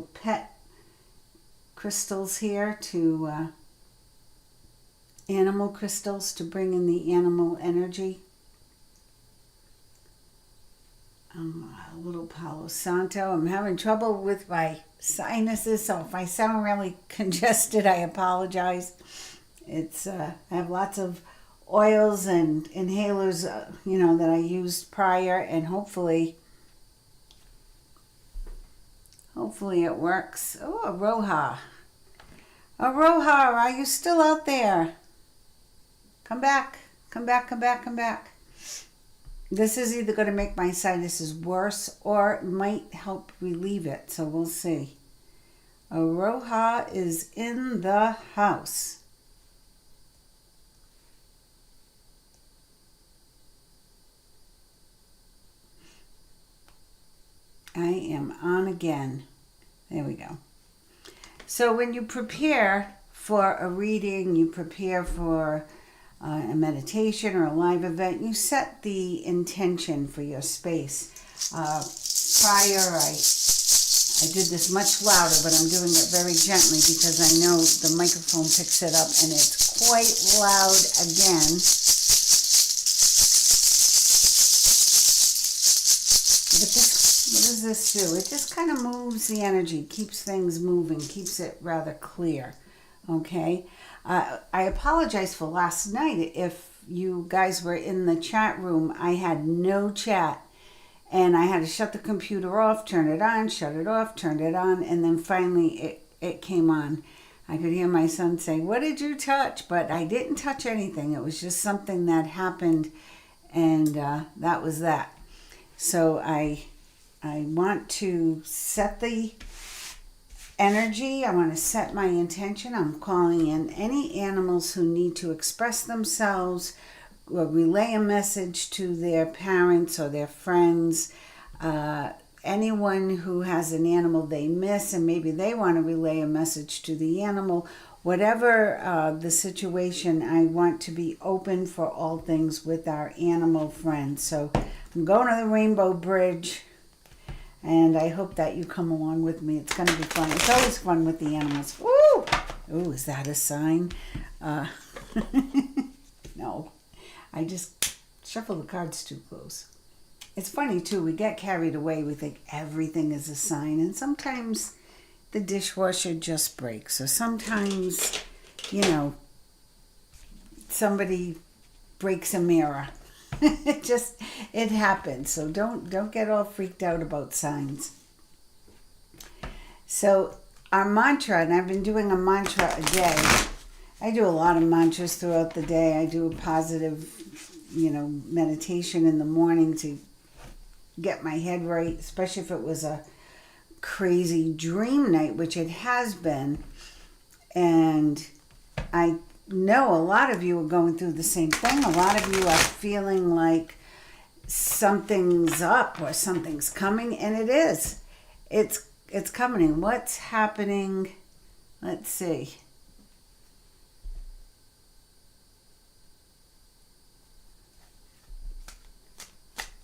pet crystals here to animal crystals to bring in the animal energy. A little Palo Santo. I'm having trouble with my sinuses, so if I sound really congested, I apologize. I have lots of oils and inhalers, that I used prior, and hopefully it works. Oh, Aroha. Aroha, are you still out there? Come back. This is either going to make my sinuses worse or it might help relieve it, so we'll see. Aroha is in the house. I am on again. There we go. So when you prepare for a reading, you prepare for a meditation or a live event, you set the intention for your space. Prior, I did this much louder, but I'm doing it very gently because I know the microphone picks it up and it's quite loud again. But what does this do? It just kind of moves the energy, keeps things moving, keeps it rather clear. Okay? I apologize for last night. If you guys were in the chat room, I had no chat. And I had to shut the computer off, turn it on, shut it off, turn it on, and then finally it came on. I could hear my son say, "What did you touch?" But I didn't touch anything. It was just something that happened, and that was that. So I want to set the energy. I want to set my intention. I'm calling in any animals who need to express themselves, or relay a message to their parents or their friends, anyone who has an animal they miss and maybe they want to relay a message to the animal. Whatever the situation, I want to be open for all things with our animal friends. So I'm going to the Rainbow Bridge, and I hope that you come along with me. It's going to be fun. It's always fun with the animals. Woo! Ooh, is that a sign? No. I just shuffle the cards too close. It's funny, too. We get carried away. We think everything is a sign. And sometimes the dishwasher just breaks. Or sometimes, somebody breaks a mirror. It happens. So don't get all freaked out about signs. So our mantra, and I've been doing a mantra a day. I do a lot of mantras throughout the day. I do a positive, meditation in the morning to get my head right, especially if it was a crazy dream night, which it has been. And I know a lot of you are going through the same thing. A lot of you are feeling like something's up or something's coming, and it is. It's coming. What's happening? Let's see.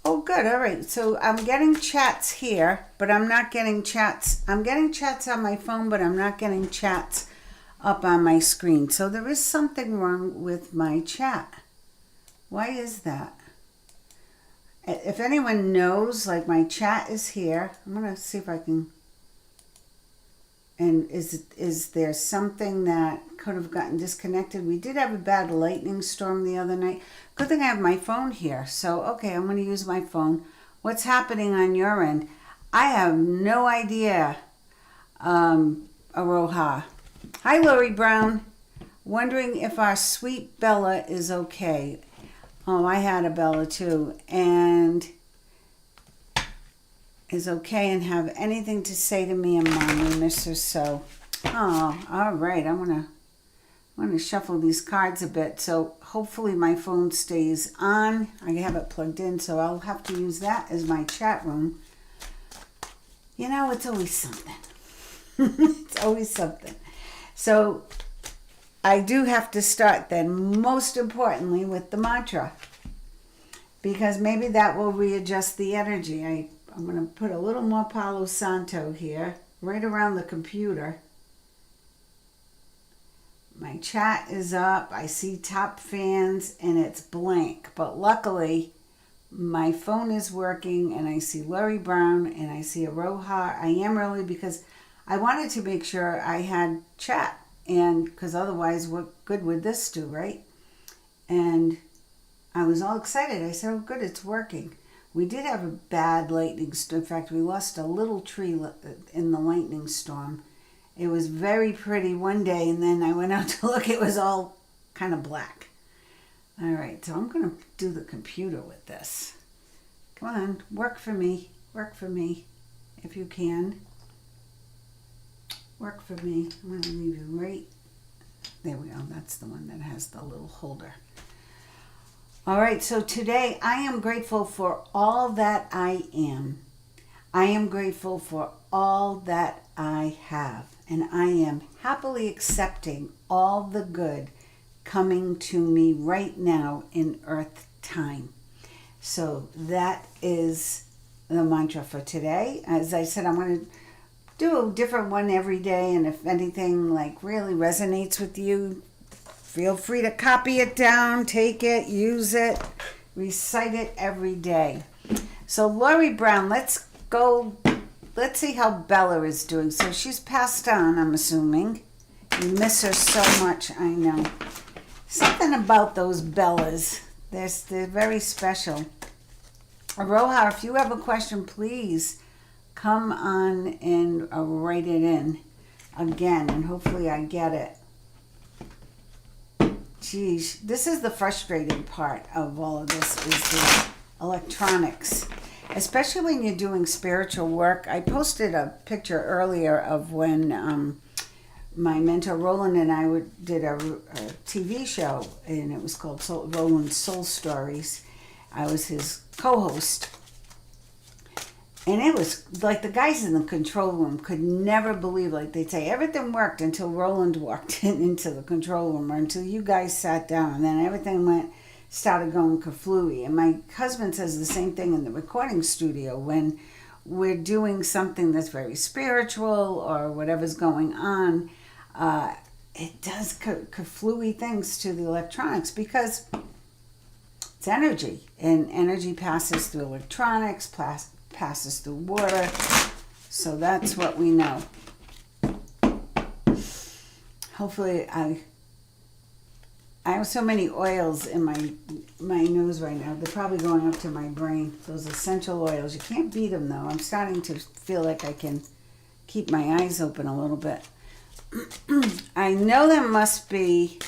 Oh, good. All right. So I'm getting chats here, but I'm not getting chats. I'm getting chats on my phone, but I'm not getting chats up on my screen. So there is something wrong with my chat. Why is that? If anyone knows, like my chat is here. I'm going to see if I can. And is there something that could have gotten disconnected? We did have a bad lightning storm the other night. Good thing I have my phone here. So, okay, I'm going to use my phone. What's happening on your end? I have no idea, Aroha. Hi, Lori Brown. Wondering if our sweet Bella is okay. Oh, I had a Bella too. And is okay and have anything to say to me and Mommy, miss her so. Oh, all right. I'm gonna shuffle these cards a bit. So hopefully my phone stays on. I have it plugged in, so I'll have to use that as my chat room. It's always something. It's always something. So I do have to start then, most importantly, with the mantra, because maybe that will readjust the energy. I'm going to put a little more Palo Santo here. right around the computer. My chat is up. I see top fans and it's blank. But luckily, my phone is working and I see Lori Brown and I see Aroha. I am early because I wanted to make sure I had chat. And because otherwise, what good would this do, right? And I was all excited. I said, oh, good, it's working. We did have a bad lightning storm. In fact, we lost a little tree in the lightning storm. It was very pretty one day, and then I went out to look. It was all kind of black. All right, so I'm going to do the computer with this. Come on, work for me. Work for me, if you can. Work for me. I'm going to leave you right. There we go. That's the one that has the little holder. All right, so today I am grateful for all that I am. I am grateful for all that I have. And I am happily accepting all the good coming to me right now in earth time. So that is the mantra for today. As I said, I'm going to do a different one every day. And if anything like really resonates with you, feel free to copy it down, take it, use it, recite it every day. So Lori Brown, let's see how Bella is doing. So she's passed on, I'm assuming. You miss her so much, I know. Something about those Bellas. They're very special. Aroha, if you have a question, please come on and write it in again, and hopefully I get it. Geez, this is the frustrating part of all of this, is the electronics. Especially when you're doing spiritual work. I posted a picture earlier of when my mentor Roland and I did a TV show, and it was called Roland's Soul Stories. I was his co-host. And it was like the guys in the control room could never believe, like they'd say, everything worked until Roland walked into the control room, or until you guys sat down, and then everything started going kaflooey. And my husband says the same thing in the recording studio when we're doing something that's very spiritual or whatever's going on. It does kaflooey things to the electronics because it's energy, and energy passes through electronics, passes through water. So that's what we know. Hopefully I have so many oils in my nose right now. They're probably going up to my brain. Those essential oils. You can't beat them, though. I'm starting to feel like I can keep my eyes open a little bit. I know there must be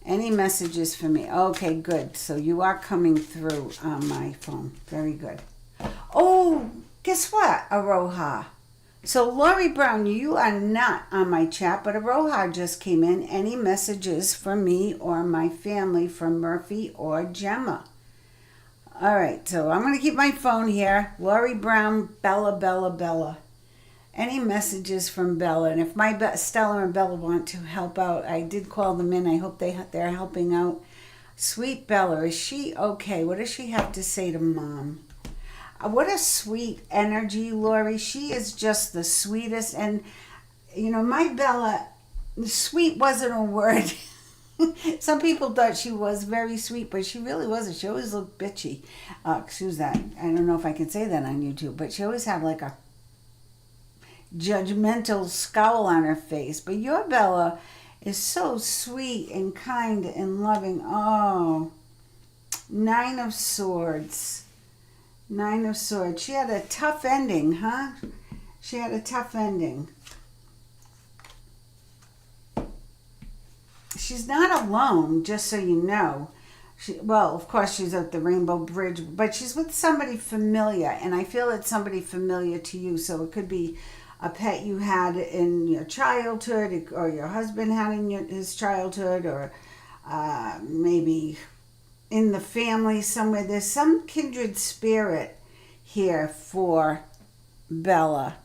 any messages for me. Okay, good. So you are coming through on my phone. Very good. Oh, guess what, Aroha? So Lori Brown, you are not on my chat, but Aroha just came in. Any messages for me or my family from Murphy or Gemma? All right, so I'm going to keep my phone here. Lori Brown, Bella. Any messages from Bella? And if Stella and Bella want to help out, I did call them in. I hope they're helping out. Sweet Bella, is she okay? What does she have to say to Mom? What a sweet energy, Lori. She is just the sweetest. And, you know, my Bella, sweet wasn't a word. Some people thought she was very sweet, but she really wasn't. She always looked bitchy. Excuse that. I don't know if I can say that on YouTube, but she always had like a judgmental scowl on her face. But your Bella is so sweet and kind and loving. Oh, 9 of Swords. 9 of Swords. She had a tough ending, huh? She had a tough ending. She's not alone, just so you know. Well, of course, she's at the Rainbow Bridge, but she's with somebody familiar, and I feel it's somebody familiar to you. So it could be a pet you had in your childhood, or your husband had in his childhood, or maybe in the family somewhere. There's some kindred spirit here for Bella.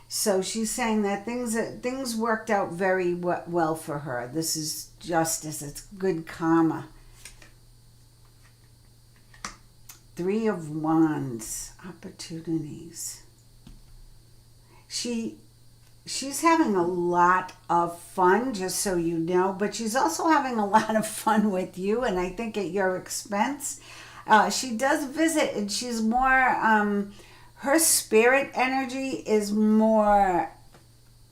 So she's saying that things worked out very well for her. This is justice. It's good karma. 3 of Wands. Opportunities. she she's having a lot of fun, just so you know, but she's also having a lot of fun with you, and I think at your expense. She does visit, and she's more, her spirit energy is more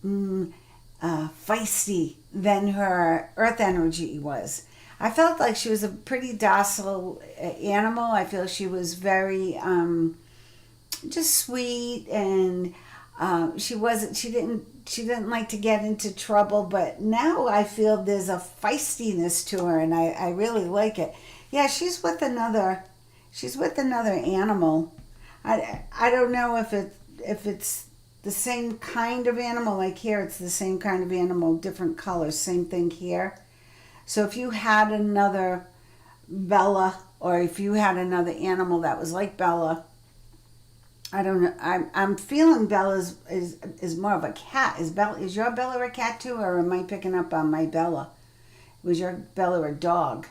feisty than her earth energy was. I felt like she was a pretty docile animal. I feel she was very just sweet, and she didn't like to get into trouble, but now I feel there's a feistiness to her, and I really like it. Yeah, she's with another animal. I don't know if it's the same kind of animal. Like here, it's the same kind of animal, different colors, same thing here. So if you had another Bella, or if you had another animal that was like Bella, I don't know. I'm feeling Bella's is more of a cat. Is your Bella a cat too, or am I picking up on my Bella? Was your Bella a dog?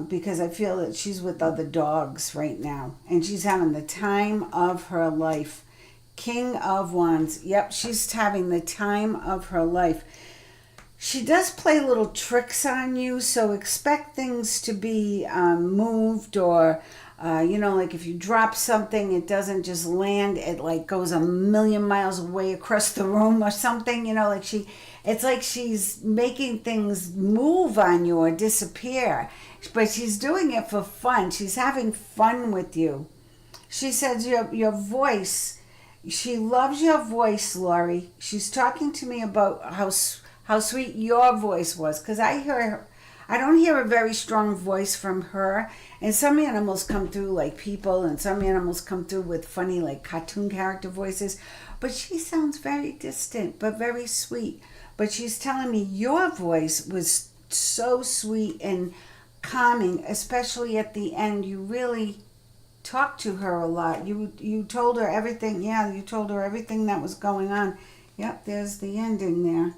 Because I feel that she's with other dogs right now, and she's having the time of her life. King of Wands. Yep, she's having the time of her life. She does play little tricks on you, so expect things to be moved, or like if you drop something, it doesn't just land, it like goes a million miles away across the room or something, it's like she's making things move on you or disappear, but she's doing it for fun. She's having fun with you. She says your voice, she loves your voice, Lori. She's talking to me about how sweet your voice was, because I don't hear a very strong voice from her. And some animals come through like people, and some animals come through with funny, like cartoon character voices. But she sounds very distant, but very sweet. But she's telling me your voice was so sweet and calming, especially at the end. You really talked to her a lot. You told her everything. Yeah, you told her everything that was going on. Yep, there's the ending there.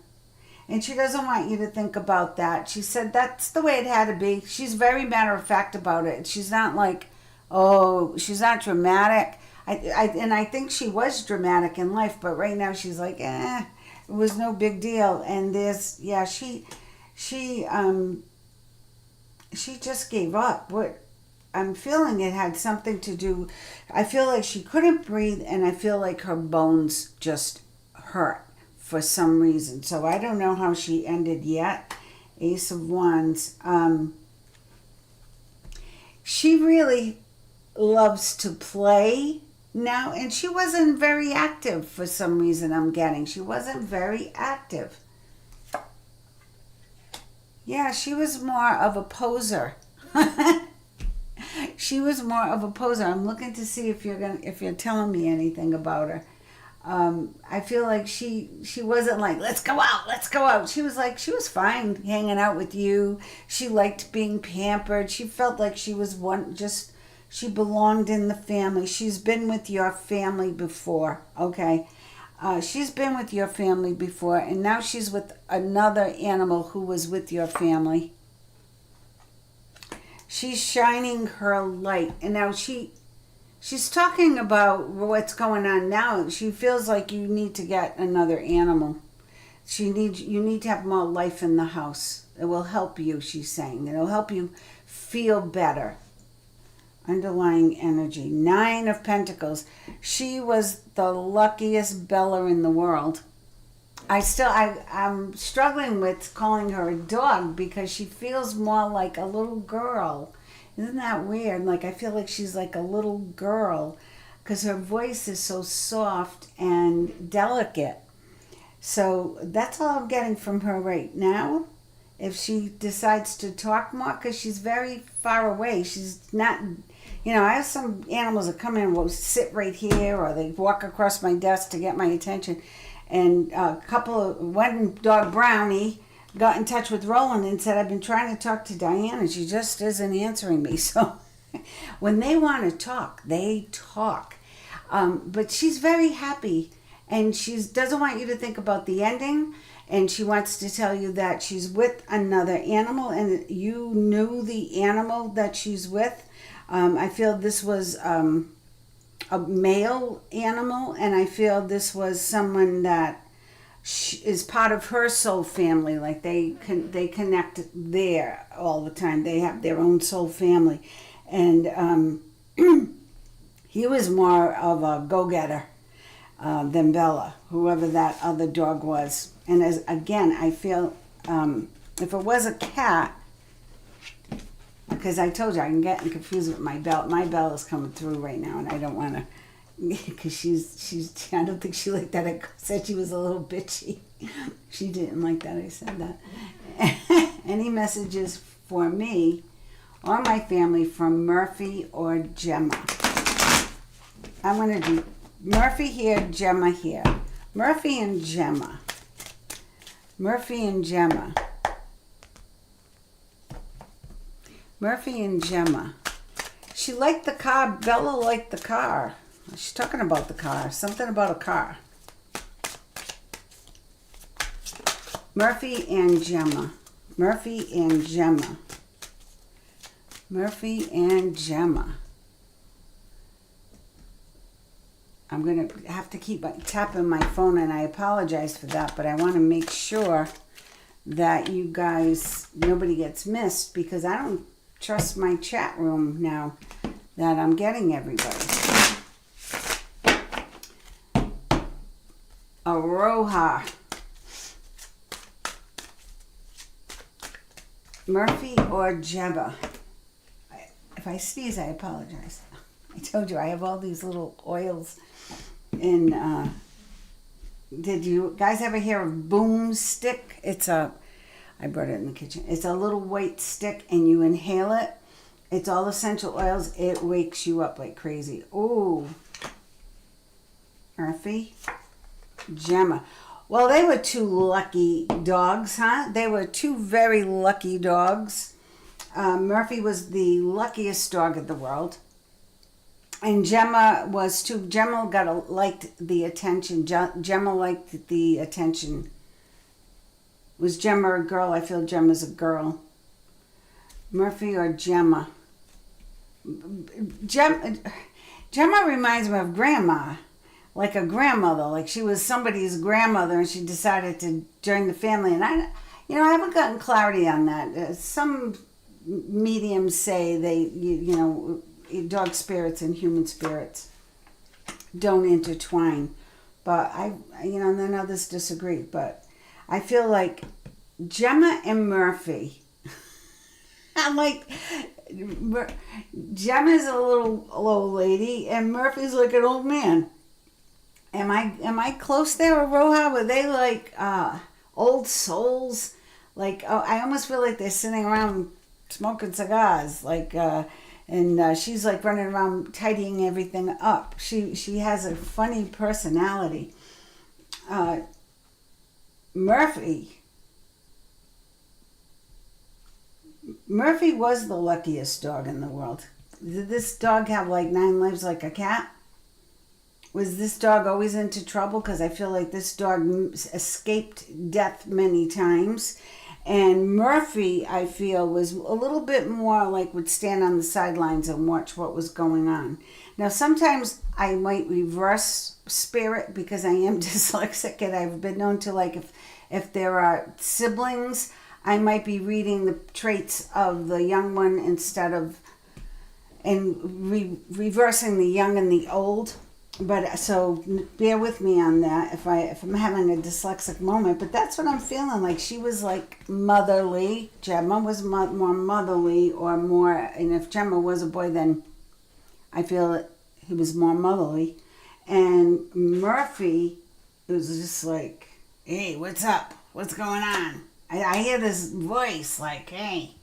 And she doesn't want you to think about that. She said that's the way it had to be. She's very matter of fact about it. She's not like, oh, she's not dramatic. And I think she was dramatic in life, but right now she's like, it was no big deal. And she just gave up. What I'm feeling, it had something to do. I feel like she couldn't breathe, and I feel like her bones just hurt for some reason. So I don't know how she ended yet. Ace of Wands. She really loves to play now, and she wasn't very active for some reason. I'm getting she wasn't very active. Yeah, she was more of a poser. She was more of a poser. I'm looking to see if you're telling me anything about her. I feel like she wasn't like, let's go out, let's go out. She was fine hanging out with you. She liked being pampered. She felt like she was she belonged in the family. She's been with your family before, okay? She's been with your family before, and now she's with another animal who was with your family. She's shining her light, and now she's talking about what's going on now. She feels like you need to get another animal. You need to have more life in the house. It will help you, she's saying. It'll help you feel better. Underlying energy. 9 of Pentacles. She was the luckiest Bella in the world. I'm struggling with calling her a dog because she feels more like a little girl. Isn't that weird? Like, I feel like she's like a little girl because her voice is so soft and delicate. So that's all I'm getting from her right now. If she decides to talk more, because she's very far away. She's not, I have some animals that come in and will sit right here, or they walk across my desk to get my attention. And one dog, Brownie, got in touch with Roland and said, I've been trying to talk to Diane and she just isn't answering me. So when they want to talk, they talk. But she's very happy, and she doesn't want you to think about the ending. And she wants to tell you that she's with another animal, and you knew the animal that she's with. I feel this was a male animal, and I feel this was someone that is part of her soul family. Like they connect there all the time. They have their own soul family, and he was more of a go-getter than Bella, whoever that other dog was. And as again, I feel if it was a cat, because I told you I'm getting confused with my bell. My bell is coming through right now, and I don't want to, because she's. I don't think she liked that. I said she was a little bitchy. She didn't like that. I said that. Any messages for me or my family from Murphy or Gemma? I'm gonna do Murphy here, Gemma here. Murphy and Gemma. Murphy and Gemma. Murphy and Gemma. She liked the car. Bella liked the car. She's talking about the car. Something about a car. Murphy and Gemma. Murphy and Gemma. Murphy and Gemma. I'm going to have to keep tapping my phone, and I apologize for that, but I want to make sure that you guys, nobody gets missed, because I don't trust my chat room now that I'm getting everybody. Aroha. Murphy or Gemma. If I sneeze, I apologize. I told you I have all these little oils in. Did you guys ever hear of Boom Stick? I brought it in the kitchen. It's a little white stick, and you inhale it. It's all essential oils. It wakes you up like crazy. Ooh. Murphy. Gemma. Well, they were two lucky dogs, huh? They were two very lucky dogs. Murphy was the luckiest dog in the world. And Gemma was too. Gemma liked the attention. Gemma liked the attention. Was Gemma a girl? I feel Gemma's a girl. Murphy or Gemma? Gemma reminds me of Grandma. Like a grandmother. Like she was somebody's grandmother, and she decided to join the family. And I haven't gotten clarity on that. Some mediums say dog spirits and human spirits don't intertwine, but then others disagree. But I feel like Gemma and Murphy. I'm like, Gemma's a little old lady, and Murphy's like an old man. Am I close there, Aroha? Were they like old souls? Like, I almost feel like they're sitting around smoking cigars, like, and she's like running around tidying everything up. She has a funny personality. Murphy was the luckiest dog in the world. Did this dog have like 9 lives like a cat? Was this dog always into trouble? Because I feel like this dog escaped death many times. And Murphy, I feel, was a little bit more like would stand on the sidelines and watch what was going on. Now, sometimes I might reverse spirit because I am dyslexic, and I've been known to, like, if there are siblings, I might be reading the traits of the young one instead of, and reversing the young and the old. But so bear with me on that if I'm having a dyslexic moment. But that's what I'm feeling like. She was like motherly. Gemma was more motherly, or more. And if Gemma was a boy, then I feel he was more motherly. And Murphy was just like, "Hey, what's up? What's going on?" I hear this voice like, "Hey,"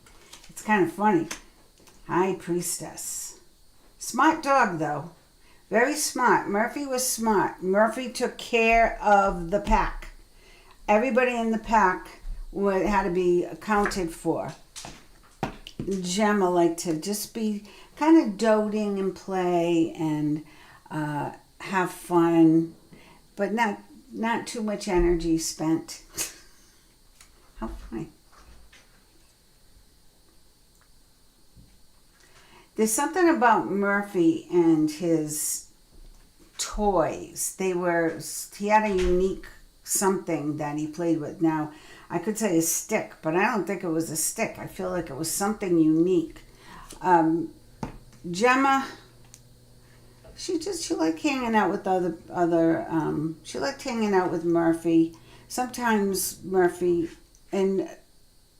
it's kind of funny. High Priestess, smart dog though. Very smart. Murphy was smart. Murphy took care of the pack. Everybody in the pack had to be accounted for. Gemma liked to just be kind of doting and play and have fun, but not too much energy spent. How funny. There's something about Murphy and his toys. He had a unique something that he played with. Now, I could say a stick, but I don't think it was a stick. I feel like it was something unique. Gemma, she liked hanging out with she liked hanging out with Murphy. Sometimes Murphy, and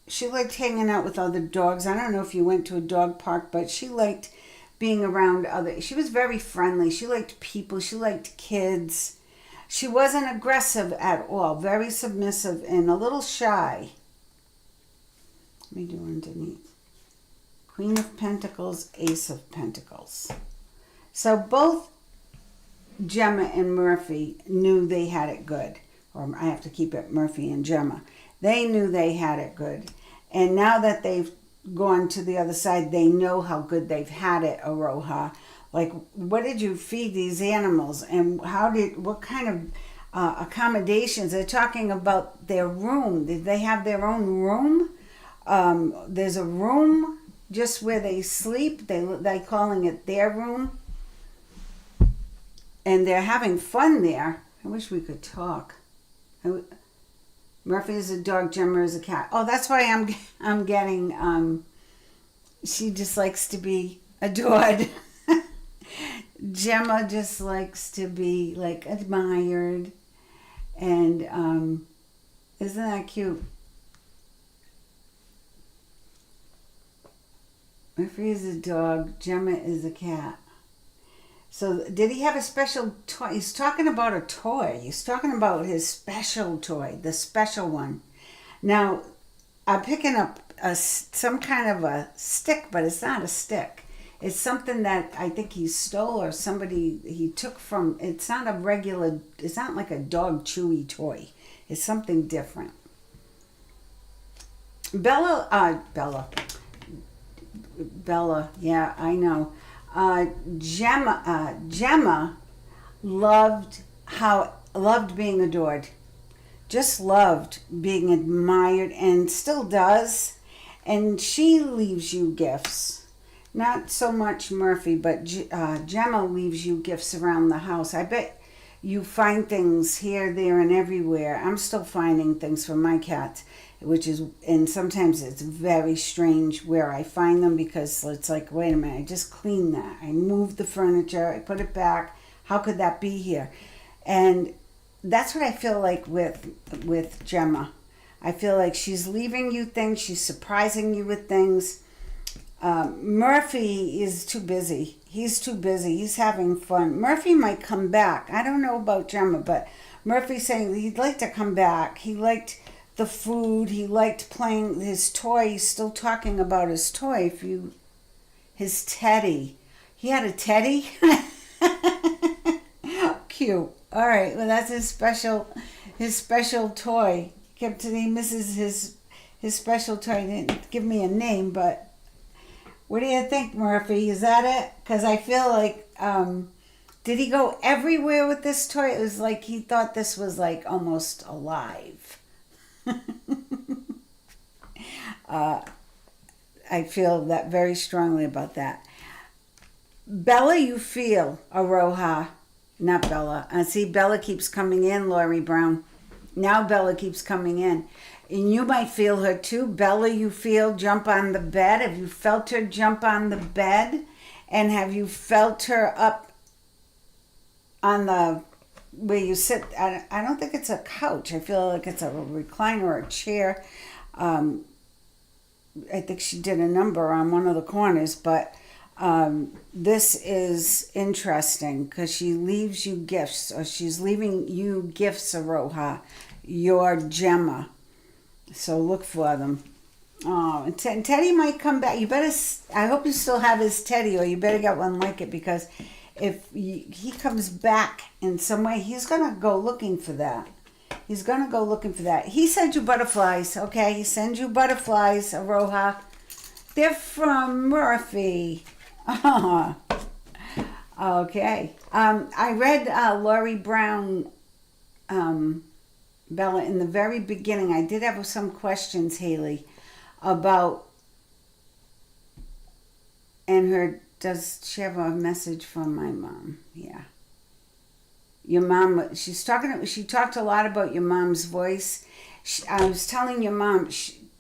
she liked hanging out with other dogs. I don't know if you went to a dog park, but she liked being around she was very friendly. She liked people. She liked kids. She wasn't aggressive at all. Very submissive and a little shy. Let me do underneath. Queen of Pentacles, Ace of Pentacles. So both Gemma and Murphy knew they had it good. Or I have to keep it Murphy and Gemma. They knew they had it good. And now that they've gone to the other side, they know how good they've had it, Aroha. Like, what did you feed these animals? And what kind of accommodations? They're talking about their room. Did they have their own room? There's a room just where they sleep. They're calling it their room. And they're having fun there. I wish we could talk. Murphy is a dog, Gemma is a cat. Oh, that's why I'm getting, she just likes to be adored. Gemma just likes to be, like, admired. And isn't that cute? Murphy is a dog, Gemma is a cat. So did he have a special toy? He's talking about a toy. He's talking about his special toy, the special one. Now, I'm picking up some kind of a stick, but it's not a stick. It's something that I think he stole or somebody he took from. It's not like a dog chewy toy. It's something different. Bella, yeah, I know. Gemma loved being adored. Just loved being admired and still does. And she leaves you gifts. Not so much Murphy, but Gemma leaves you gifts around the house. I bet you find things here, there, and everywhere. I'm still finding things for my cats, and sometimes it's very strange where I find them because it's like, wait a minute, I just cleaned that. I moved the furniture, I put it back. How could that be here? And that's what I feel like with Gemma. I feel like she's leaving you things, she's surprising you with things. Murphy is too busy. He's too busy. He's having fun. Murphy might come back. I don't know about Gemma, but Murphy's saying he'd like to come back. He liked the food. He liked playing his toy. He's still talking about his toy. His teddy. He had a teddy? Cute. All right. Well, that's his special toy. He misses his special toy. He didn't give me a name, but what do you think, Murphy? Is that it? Because I feel like, did he go everywhere with this toy? It was like he thought this was like almost alive. I feel that very strongly about that. Bella, you feel, Aroha. Not Bella. See, Bella keeps coming in, Lori Brown. Now Bella keeps coming in. And you might feel her too. Bella, you feel jump on the bed. Have you felt her jump on the bed? And have you felt her up on the, where you sit? I don't think it's a couch. I feel like it's a recliner or a chair. I think she did a number on one of the corners. But this is interesting because she leaves you gifts. Or she's leaving you gifts, Aroha. Your Gemma. So look for them. Oh, and Teddy might come back. I hope you still have his Teddy, or you better get one like it, because if he comes back in some way, he's going to go looking for that. He's going to go looking for that. He sent you butterflies, okay? He sends you butterflies, Aroha. They're from Murphy. Oh. Okay. I read Lori Brown, Bella, in the very beginning. I did have some questions, Haley, about, and does she have a message from my mom? Yeah. your mom, she talked a lot about your mom's voice. I was telling your mom,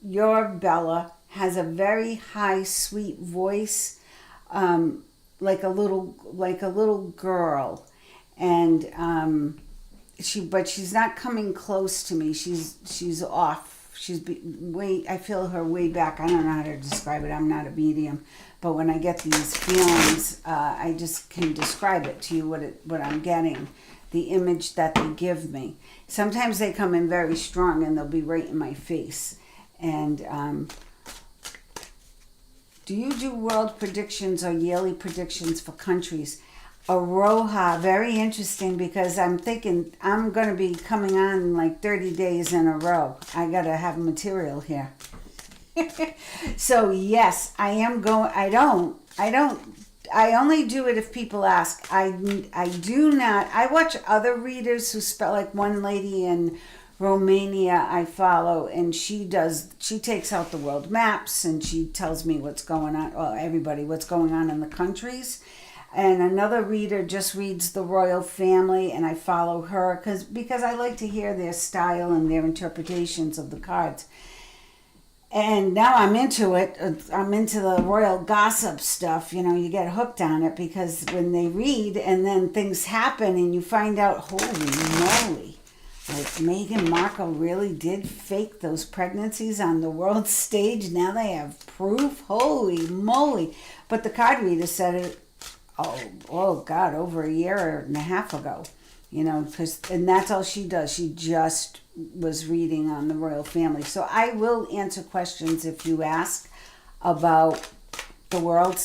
your Bella has a very high, sweet voice, like a little girl, and but she's not coming close to me. She's off. I feel her way back. I don't know how to describe it. I'm not a medium, but when I get these feelings, I just can describe it to you what I'm getting, the image that they give me. Sometimes they come in very strong and they'll be right in my face. And do you do world predictions or yearly predictions for countries? Aroha, very interesting, because I'm thinking I'm going to be coming on like 30 days in a row. I got to have material here. So yes, I am going. I only do it if people ask. I do not. I watch other readers who spell, like one lady in Romania I follow, and she takes out the world maps and she tells me what's going on, well, everybody, what's going on in the countries. And another reader just reads the royal family, and I follow her because I like to hear their style and their interpretations of the cards. And now I'm into it. I'm into the royal gossip stuff. You know, you get hooked on it because when they read and then things happen and you find out, holy moly, like Meghan Markle really did fake those pregnancies on the world stage. Now they have proof. Holy moly. But the card reader said it, oh God, over a year and a half ago. You know, and that's all she does. She just was reading on the royal family. So I will answer questions if you ask about the world.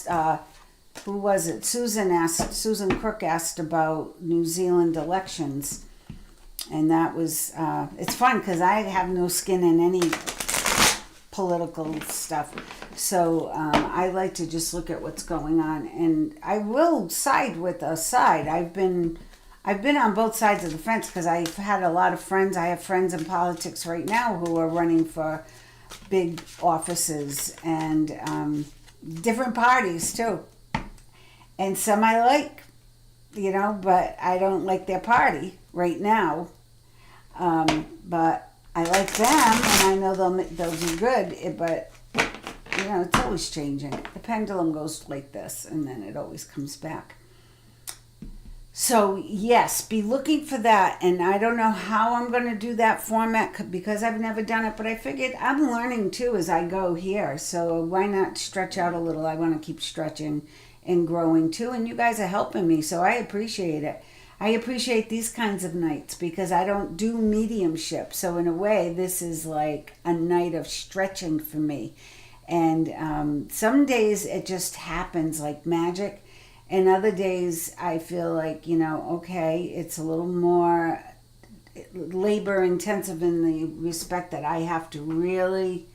Who was it? Susan Crook asked about New Zealand elections. And that was, it's fun because I have no skin in any political stuff. So I like to just look at what's going on. And I will side with a side. I've been on both sides of the fence because I've had a lot of friends. I have friends in politics right now who are running for big offices and different parties too. And some I like, you know, but I don't like their party right now. But I like them, and I know they'll do good. But you know, it's always changing. The pendulum goes like this, and then it always comes back. So yes, be looking for that. And I don't know how I'm going to do that format because I've never done it, but I figured I'm learning too as I go here. So why not stretch out a little? I want to keep stretching and growing too. And you guys are helping me, so I appreciate it. I appreciate these kinds of nights because I don't do mediumship. So in a way, this is like a night of stretching for me. And some days it just happens like magic. And other days I feel like, you know, okay, it's a little more labor intensive in the respect that I have to really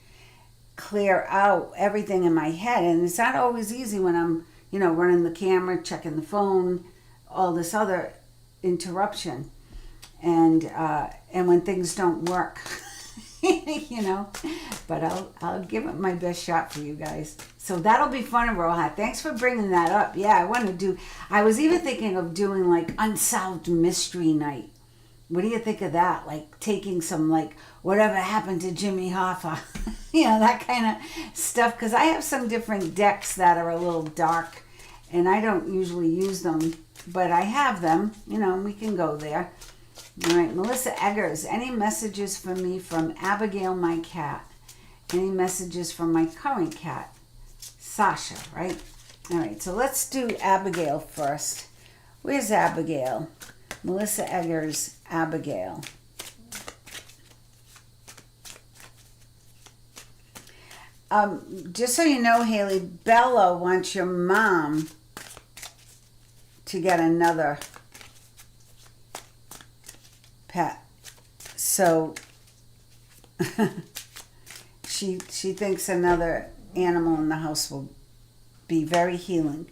clear out everything in my head. And it's not always easy when I'm, you know, running the camera, checking the phone, all this other interruption. And when things don't work, you know, but I'll give it my best shot for you guys. So that'll be fun, Aroha. Thanks for bringing that up. Yeah, I was even thinking of doing like Unsolved Mystery Night. What do you think of that? Like taking some like whatever happened to Jimmy Hoffa, you know, that kind of stuff. Because I have some different decks that are a little dark and I don't usually use them, but I have them, you know, we can go there. All right, Melissa Eggers, any messages for me from Abigail, my cat? Any messages from my current cat? Sasha, right? All right, so let's do Abigail first. Where's Abigail? Melissa Eggers, Abigail. Just so you know, Haley, Bella wants your mom to get another pet. So she thinks another animal in the house will be very healing.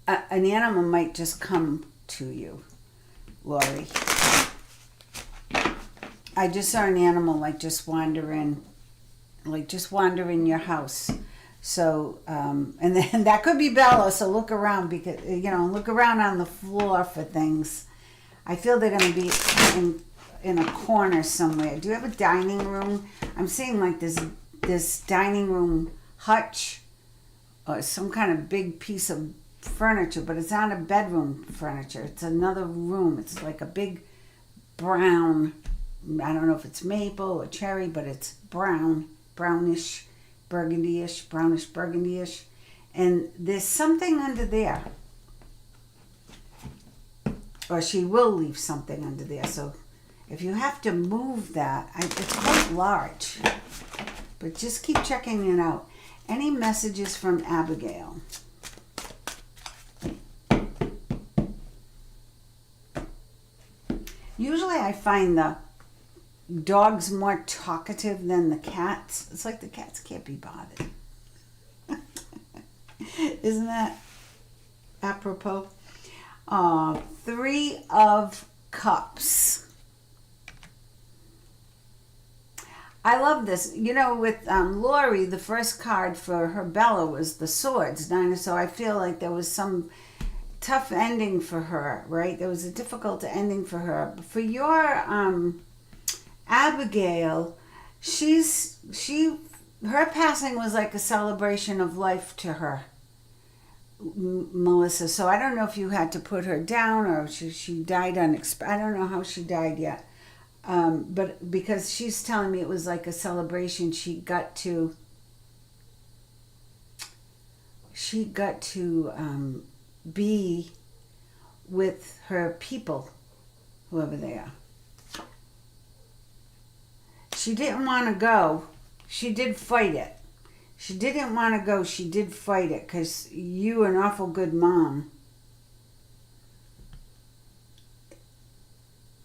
An animal might just come to you, Lori. I just saw an animal like just wander in your house. So, and then that could be Bella. So look around, because look around on the floor for things. I feel they're going to be in a corner somewhere. Do you have a dining room? I'm seeing like this dining room hutch, or some kind of big piece of furniture, but it's not a bedroom furniture. It's another room. It's like a big brown. I don't know if it's maple or cherry, but it's brownish, burgundyish. And there's something under there. Or she will leave something under there. So if you have to move that, it's quite large. But just keep checking it out. Any messages from Abigail? Usually I find the dogs more talkative than the cats. It's like the cats can't be bothered. Isn't that apropos? 3 of Cups. I love this. With Lori, the first card for her Bella was the Swords, Nine. So I feel like there was some tough ending for her, right? There was a difficult ending for her. But for your Abigail, her passing was like a celebration of life to her, Melissa. So I don't know if you had to put her down, or she died I don't know how she died yet. But because she's telling me it was like a celebration, she got to be with her people, whoever they are. She didn't want to go. She did fight it. She didn't want to go. She did fight it, because you an awful good mom.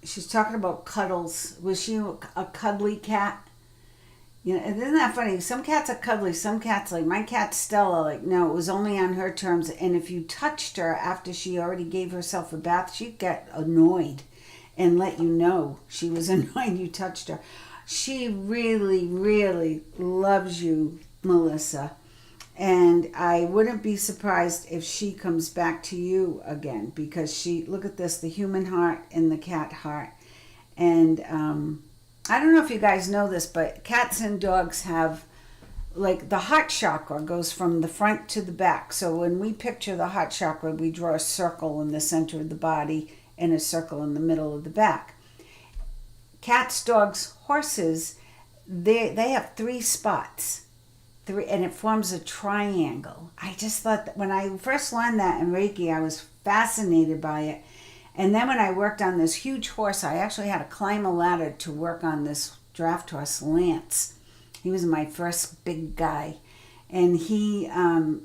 She's talking about cuddles. Was she a cuddly cat? Isn't that funny? Some cats are cuddly. Some cats, like my cat Stella, like, no, it was only on her terms. And if you touched her after she already gave herself a bath, she'd get annoyed and let you know she was annoyed you touched her. She really, really loves you, Melissa. And I wouldn't be surprised if she comes back to you again, because look at this, the human heart and the cat heart. And I don't know if you guys know this, but cats and dogs have, like, the heart chakra goes from the front to the back. So when we picture the heart chakra, we draw a circle in the center of the body and a circle in the middle of the back. Cats, dogs, horses, they have 3 spots. 3, and it forms a triangle. I just thought that when I first learned that in Reiki, I was fascinated by it. And then when I worked on this huge horse, I actually had to climb a ladder to work on this draft horse, Lance. He was my first big guy. And he,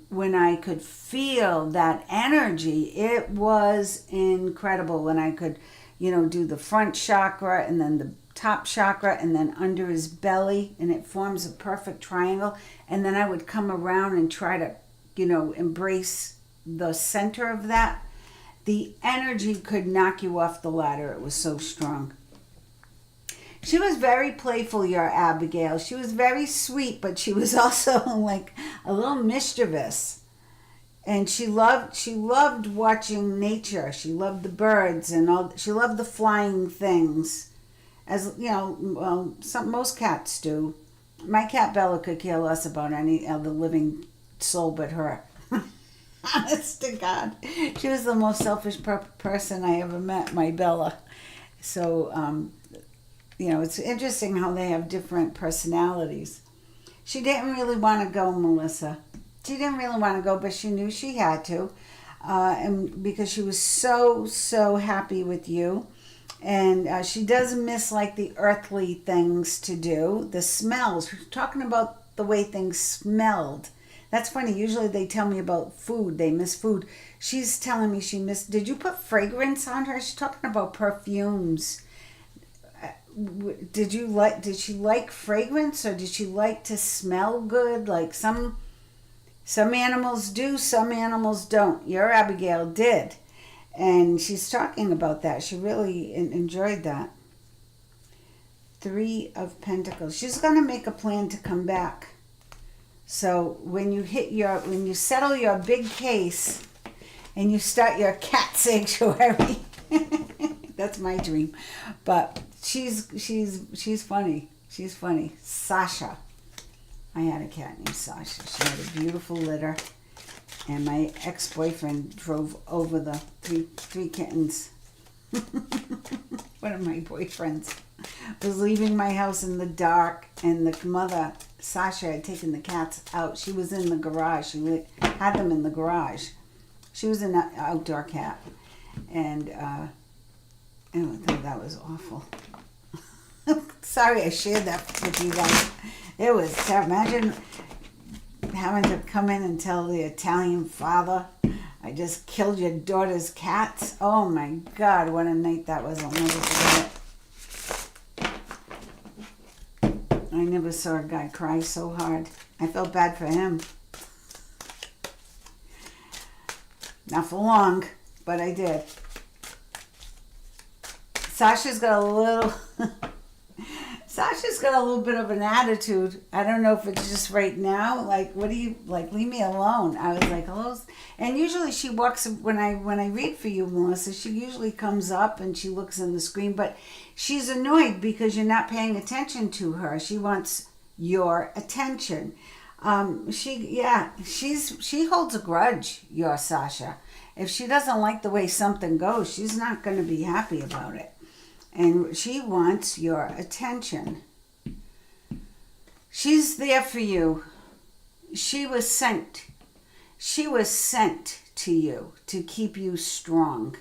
when I could feel that energy, it was incredible. When I could, do the front chakra and then the top chakra and then under his belly, and it forms a perfect triangle. And then I would come around and try to, embrace the center of that. The energy could knock you off the ladder. It was so strong. She was very playful, your Abigail. She was very sweet, but she was also like a little mischievous. And she loved watching nature. She loved the birds and all. She loved the flying things. As most cats do. My cat Bella could care less about any other living soul but her. Honest to God. She was the most selfish person I ever met, my Bella. So, it's interesting how they have different personalities. She didn't really want to go, Melissa. She didn't really want to go, but she knew she had to. And because she was so, so happy with you. And she does miss, like, the earthly things to do. The smells. We're talking about the way things smelled. That's funny. Usually they tell me about food. They miss food. She's telling me she missed... Did you put fragrance on her? She's talking about perfumes. Did she like fragrance, or did she like to smell good? Like some animals do, some animals don't. Your Abigail did. And she's talking about that. She really enjoyed that. 3 of Pentacles. She's going to make a plan to come back. So when you settle your big case and you start your cat sanctuary, that's my dream. But she's funny. She's funny. Sasha. I had a cat named Sasha. She had a beautiful litter, and my ex-boyfriend drove over the three kittens. One of my boyfriends was leaving my house in the dark, and the mother, Sasha, had taken the cats out. She was in the garage. She had them in the garage. She was an outdoor cat, and that was awful. Sorry I shared that with you guys. It was terrible. Imagine having to come in and tell the Italian father, I just killed your daughter's cats. Oh my God, what a night that was. I'll never forget it. I never saw a guy cry so hard. I felt bad for him. Not for long, but I did. Sasha's got a little bit of an attitude. I don't know if it's just right now. Like, what do you like? Leave me alone. I was like, hello. And usually she walks when I read for you, Melissa. She usually comes up and she looks in the screen, but she's annoyed because you're not paying attention to her. She wants your attention. She holds a grudge. Your Sasha. If she doesn't like the way something goes, she's not going to be happy about it. And she wants your attention. She's there for you. She was sent to you to keep you strong.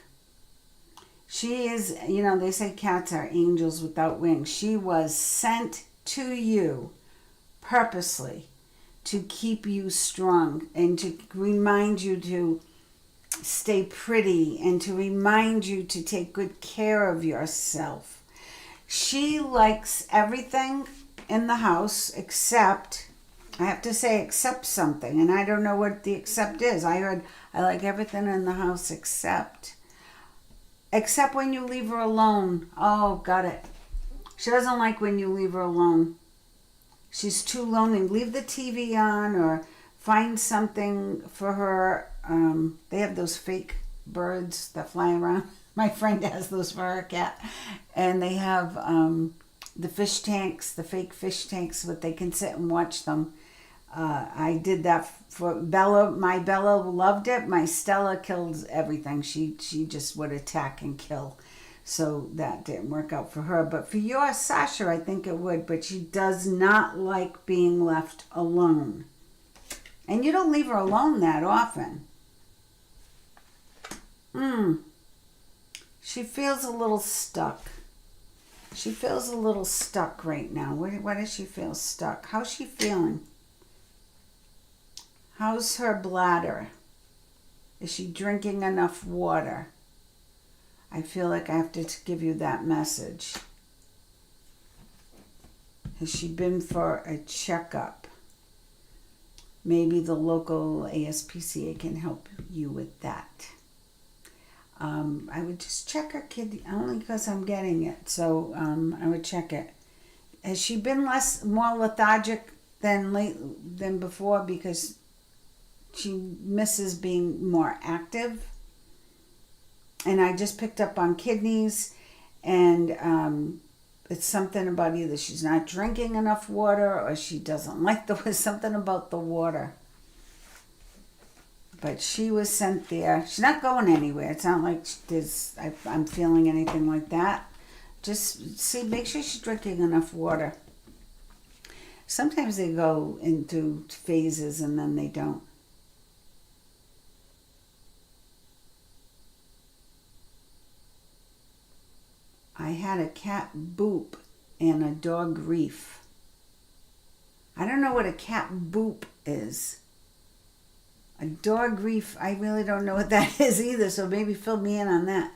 She is, they say cats are angels without wings. She was sent to you purposely to keep you strong and to remind you to stay pretty and to remind you to take good care of yourself. She likes everything in the house except something, and I don't know what the except is. I heard I like everything in the house except when you leave her alone. Oh, got it. She doesn't like when you leave her alone. She's too lonely. Leave the TV on or find something for her. They have those fake birds that fly around. My friend has those for her cat. And they have the fish tanks, the fake fish tanks, but they can sit and watch them. I did that for Bella. My Bella loved it. My Stella killed everything. She just would attack and kill. So that didn't work out for her. But for your Sasha, I think it would. But she does not like being left alone. And you don't leave her alone that often. She feels a little stuck. She feels a little stuck right now. Why does she feel stuck? How's she feeling? How's her bladder? Is she drinking enough water? I feel like I have to give you that message. Has she been for a checkup? Maybe the local ASPCA can help you with that. I would just check her kidney, only because I'm getting it. So I would check it. Has she been more lethargic than before because she misses being more active? And I just picked up on kidneys, and it's something about either she's not drinking enough water or she doesn't like something about the water. But she was sent there. She's not going anywhere. It's not like I'm feeling anything like that. Just make sure she's drinking enough water. Sometimes they go into phases and then they don't. I had a cat boop and a dog reef. I don't know what a cat boop is. A dog reef, I really don't know what that is either, so maybe fill me in on that.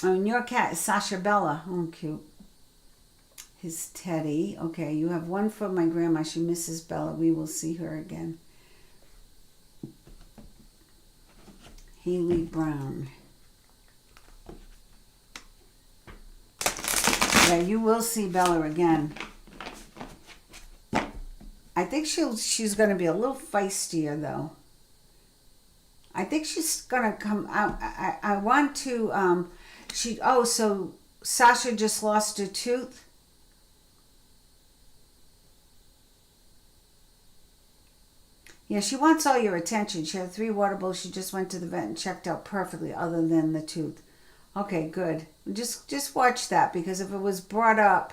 Oh, and your cat is Sasha Bella. Oh, cute. His Teddy. Okay, you have one for my grandma. She misses Bella. We will see her again. Haley Brown. Yeah, you will see Bella again. I think she's going to be a little feistier, though. I think she's going to come out. I want to, so Sasha just lost her tooth? Yeah, she wants all your attention. She had 3 water bowls. She just went to the vet and checked out perfectly other than the tooth. Okay, good. Just watch that, because if it was brought up,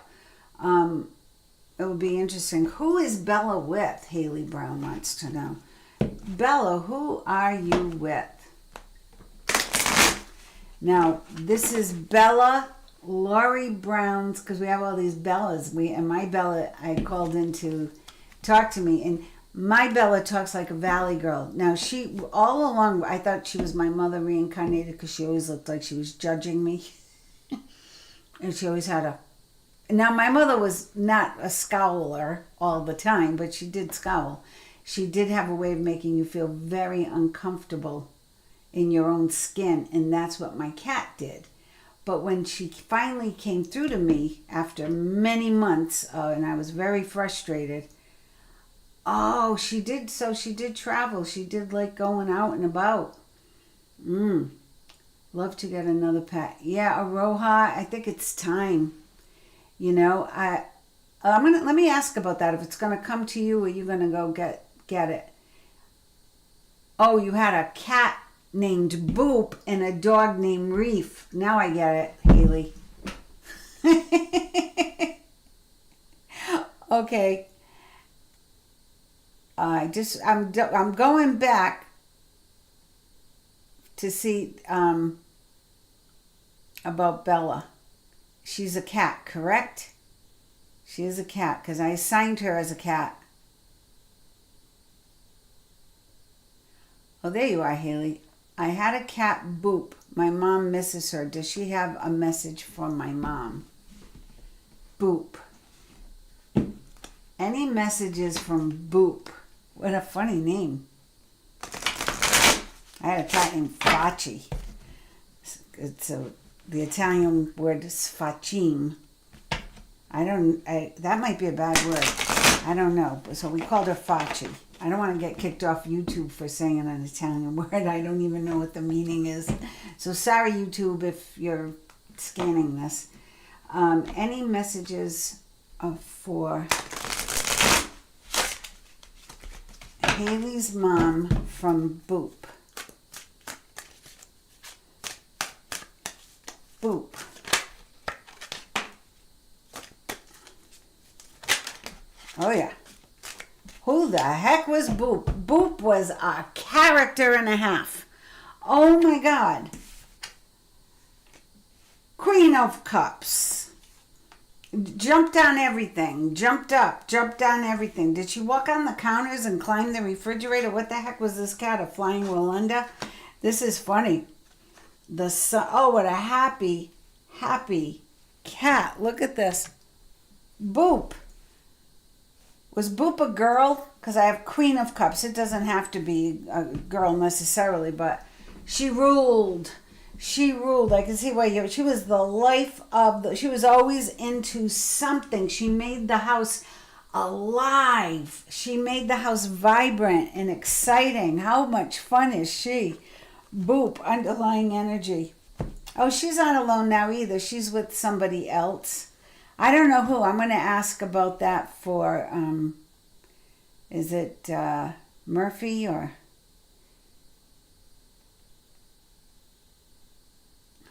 it would be interesting. Who is Bella with? Haley Brown wants to know. Bella, who are you with? Now, this is Bella Laurie Brown's, because we have all these Bellas. And my Bella, I called in to talk to me, and my Bella talks like a valley girl. Now, she, all along, I thought she was my mother reincarnated, because she always looked like she was judging me. And she always had a... Now, my mother was not a scowler all the time, but she did scowl. She did have a way of making you feel very uncomfortable in your own skin, and that's what my cat did. But when she finally came through to me after many months, and I was very frustrated, she did travel. She did like going out and about. Love to get another pet. Yeah, Aroha, I think it's time. You know, let me ask about that. If it's gonna come to you, or you gonna go get it? Oh, you had a cat named Boop and a dog named Reef. Now I get it, Haley. Okay. I'm going back to see about Bella. She's a cat, correct? She is a cat, because I assigned her as a cat. Oh, there you are, Haley. I had a cat, Boop. My mom misses her. Does she have a message from my mom? Boop. Any messages from Boop? What a funny name. I had a cat named Facci. It's the Italian word is facim. That might be a bad word. I don't know. So we called her Facci. I don't want to get kicked off YouTube for saying an Italian word. I don't even know what the meaning is. So sorry, YouTube, if you're scanning this. Any messages for Haley's mom from Boop? Boop. Oh, yeah. Who the heck was Boop? Boop was a character and a half. Oh, my God. Queen of Cups. Jumped on everything. Jumped up. Jumped on everything. Did she walk on the counters and climb the refrigerator? What the heck was this cat? A flying Rolanda? This is funny. What a happy cat. Look at this. Boop. Was Boop a girl? Because I have Queen of Cups. It doesn't have to be a girl necessarily, but she ruled. She ruled. I can see why she was the life of she was always into something. She made the house alive. She made the house vibrant and exciting. How much fun is she? Boop, underlying energy. Oh, she's not alone now either. She's with somebody else. I don't know who. I'm going to ask about that for, is it Murphy or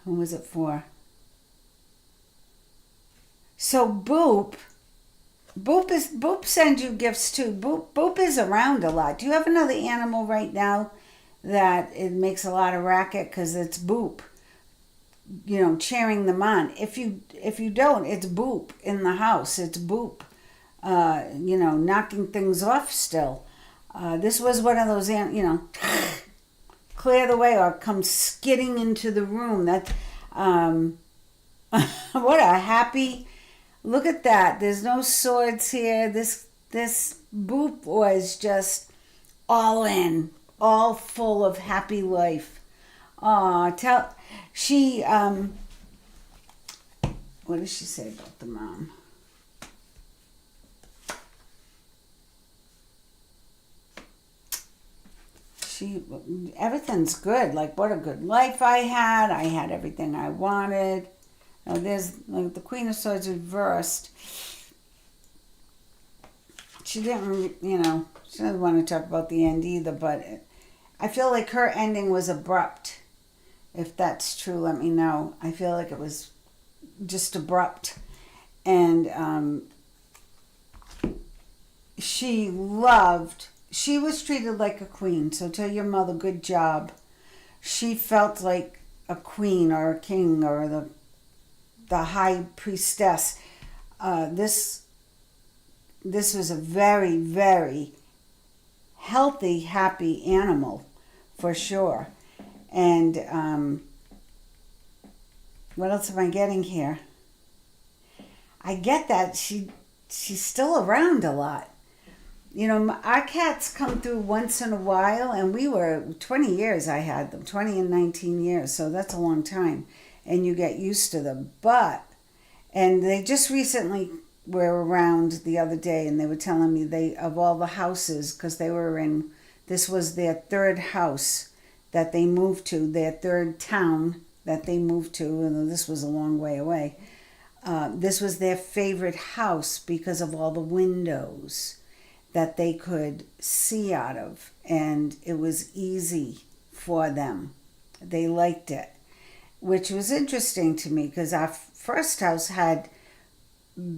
who was it for? So Boop sends you gifts too. Boop is around a lot. Do you have another animal right now that it makes a lot of racket? Because it's Boop, cheering them on. If you don't, it's Boop in the house. It's Boop, knocking things off still. This was one of those, clear the way or come skidding into the room. That, what a happy, look at that. There's no swords here. This Boop was just all in, all full of happy life. What does she say about the mom? Everything's good. Like, what a good life I had. I had everything I wanted. Now, there's like the Queen of Swords reversed. She didn't, she doesn't want to talk about the end either, but I feel like her ending was abrupt. If that's true, let me know. I feel like it was just abrupt. And she was treated like a queen. So tell your mother, good job. She felt like a queen or a king or the high priestess. This was a very, very healthy, happy animal, for sure. And what else am I getting here? I get that she's still around a lot. Our cats come through once in a while, and we were 20 years I had them, 20 and 19 years, so that's a long time, and you get used to them. And they just recently were around the other day, and they were telling me of all the houses, because this was their third house that they moved to, their third town that they moved to, and this was a long way away. This was their favorite house because of all the windows that they could see out of, and it was easy for them. They liked it, which was interesting to me because our first house had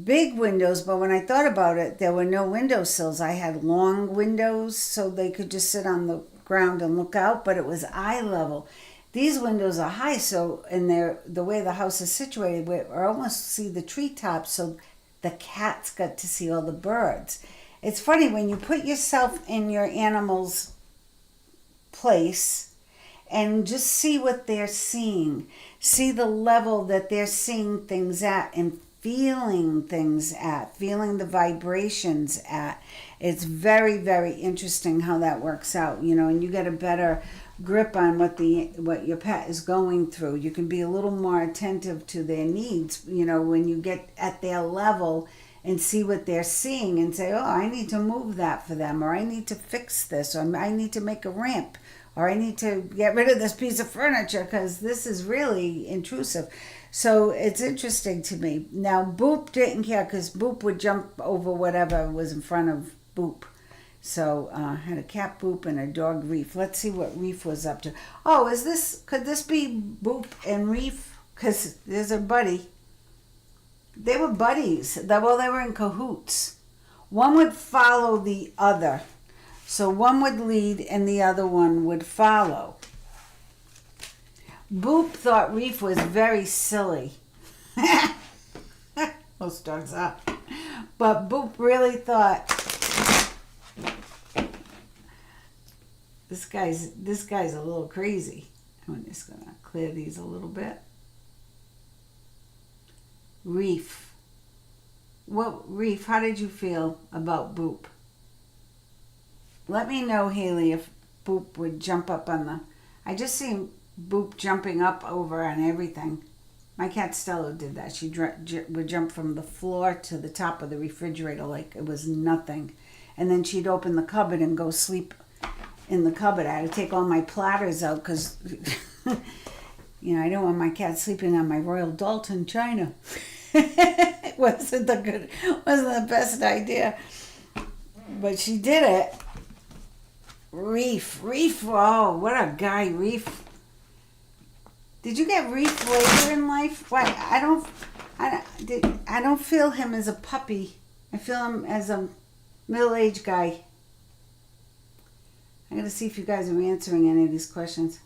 big windows, but when I thought about it, there were no windowsills. I had long windows so they could just sit on the ground and look out, but it was eye level. These windows are high, so the way the house is situated, we almost see the treetops, so the cats got to see all the birds. It's funny when you put yourself in your animal's place and just see what they're seeing. See the level that they're seeing things at and feeling things at, feeling the vibrations at. It's very, very interesting how that works out, and you get a better grip on what your pet is going through. You can be a little more attentive to their needs, when you get at their level and see what they're seeing and say, oh, I need to move that for them, or I need to fix this, or I need to make a ramp, or I need to get rid of this piece of furniture because this is really intrusive. So it's interesting to me. Now, Boop didn't care because Boop would jump over whatever was in front of Boop. So I had a cat Boop and a dog Reef. Let's see what Reef was up to. Oh, could this be Boop and Reef? Because there's a buddy. They were buddies. They were in cahoots. One would follow the other. So one would lead and the other one would follow. Boop thought Reef was very silly. Most dogs are. But Boop really thought, this guy's a little crazy. I'm just going to clear these a little bit. Reef. Reef, how did you feel about Boop? Let me know, Haley, if Boop would jump up on I just seen Boop jumping up over on everything. My cat Stella did that. She would jump from the floor to the top of the refrigerator like it was nothing. And then she'd open the cupboard and go sleep in the cupboard. I had to take all my platters out because, I don't want my cat sleeping on my Royal Dalton china. It wasn't the best idea. But she did it. Reef, oh, what a guy, Reef. Did you get Reef later in life? Why, I don't feel him as a puppy. I feel him as a middle-aged guy. I'm going to see if you guys are answering any of these questions.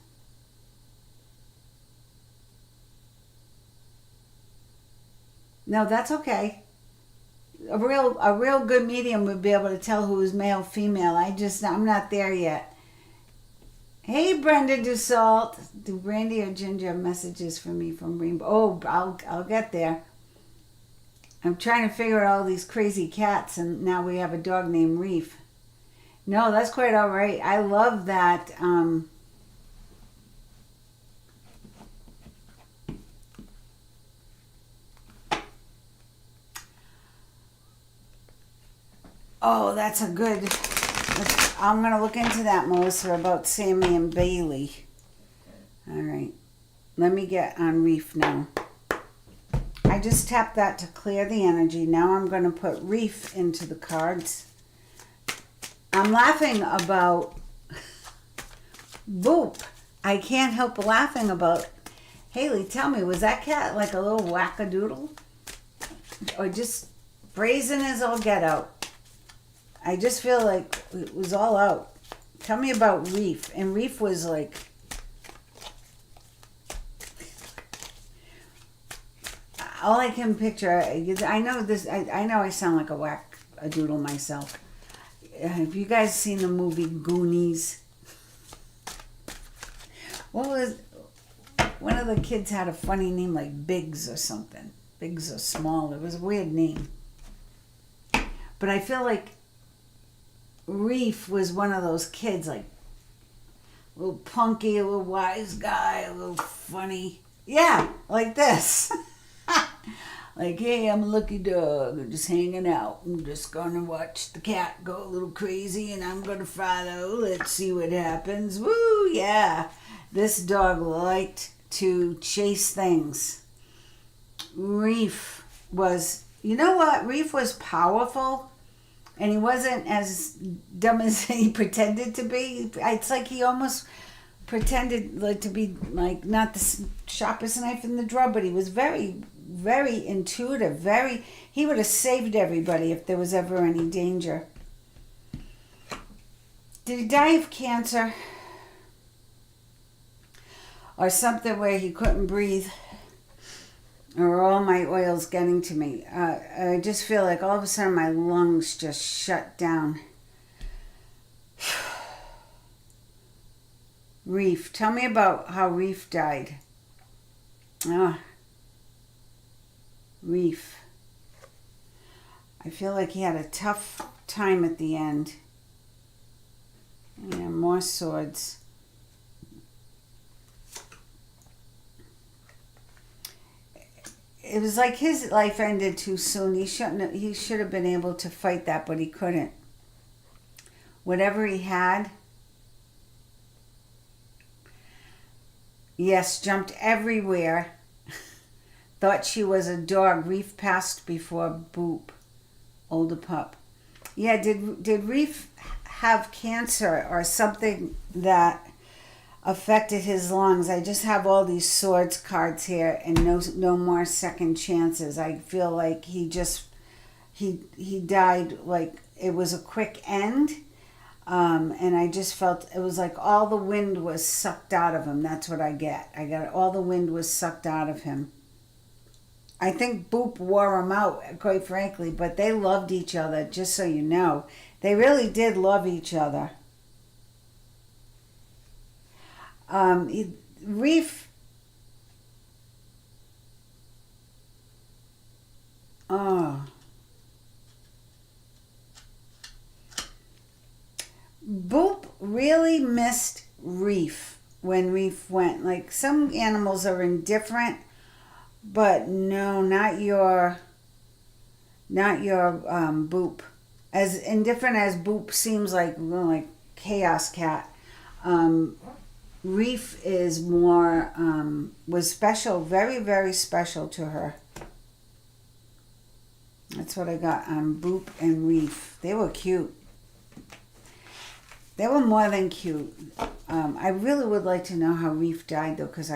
No, that's okay. A real good medium would be able to tell who is male, female. I'm not there yet. Hey, Brenda Dussault. Do Brandy or Ginger have messages for me from Rainbow? Oh, I'll get there. I'm trying to figure out all these crazy cats, and now we have a dog named Reef. No, that's quite all right. I love that. Oh, that's a good... I'm going to look into that, Melissa, about Sammy and Bailey. All right. Let me get on Reef now. I just tapped that to clear the energy. Now I'm going to put Reef into the cards. I'm laughing about Boop. I can't help laughing about... Haley, tell me, was that cat like a little wackadoodle? Or just brazen as all get out? I just feel like it was all out. Tell me about Reef. And Reef was like... All I can picture, I know this, I know I sound like a doodle myself. Have you guys seen the movie Goonies? What was, one of the kids had a funny name like Biggs or something. Biggs or Small, it was a weird name. But I feel like Reef was one of those kids, like a little punky, a little wise guy, a little funny. Yeah, like this. Like, hey, I'm a lucky dog. I'm just hanging out. I'm just going to watch the cat go a little crazy, and I'm going to follow. Let's see what happens. Woo, yeah. This dog liked to chase things. Reef was, you know what? Reef was powerful, and he wasn't as dumb as he pretended to be. It's like he almost pretended like to be like not the sharpest knife in the drawer, but he was very, very intuitive. He would have saved everybody if there was ever any danger. Did he die of cancer or something where he couldn't breathe? Or all my oil's getting to me? I just feel like all of a sudden my lungs just shut down. Reef. Tell me about how Reef died. Reef. I feel like he had a tough time at the end. Yeah, more swords. It was like his life ended too soon. He should have been able to fight that, but he couldn't. Whatever he had, yes, jumped everywhere. Thought she was a dog. Reef passed before Boop, older pup. Yeah, did Reef have cancer or something that affected his lungs? I just have all these swords cards here and no more second chances. I feel like he died like it was a quick end. And I just felt it was like all the wind was sucked out of him. That's what I get. I got all the wind was sucked out of him. I think Boop wore him out, quite frankly, but they loved each other, just so you know. They really did love each other. Reef... Oh... Boop really missed Reef when Reef went. Like, some animals are indifferent, but no, not your Boop. As indifferent as Boop seems like, well, like Chaos Cat, Reef is more, was special, very, very special to her. That's what I got on Boop and Reef. They were cute. They were more than cute. I really would like to know how Reef died, though, because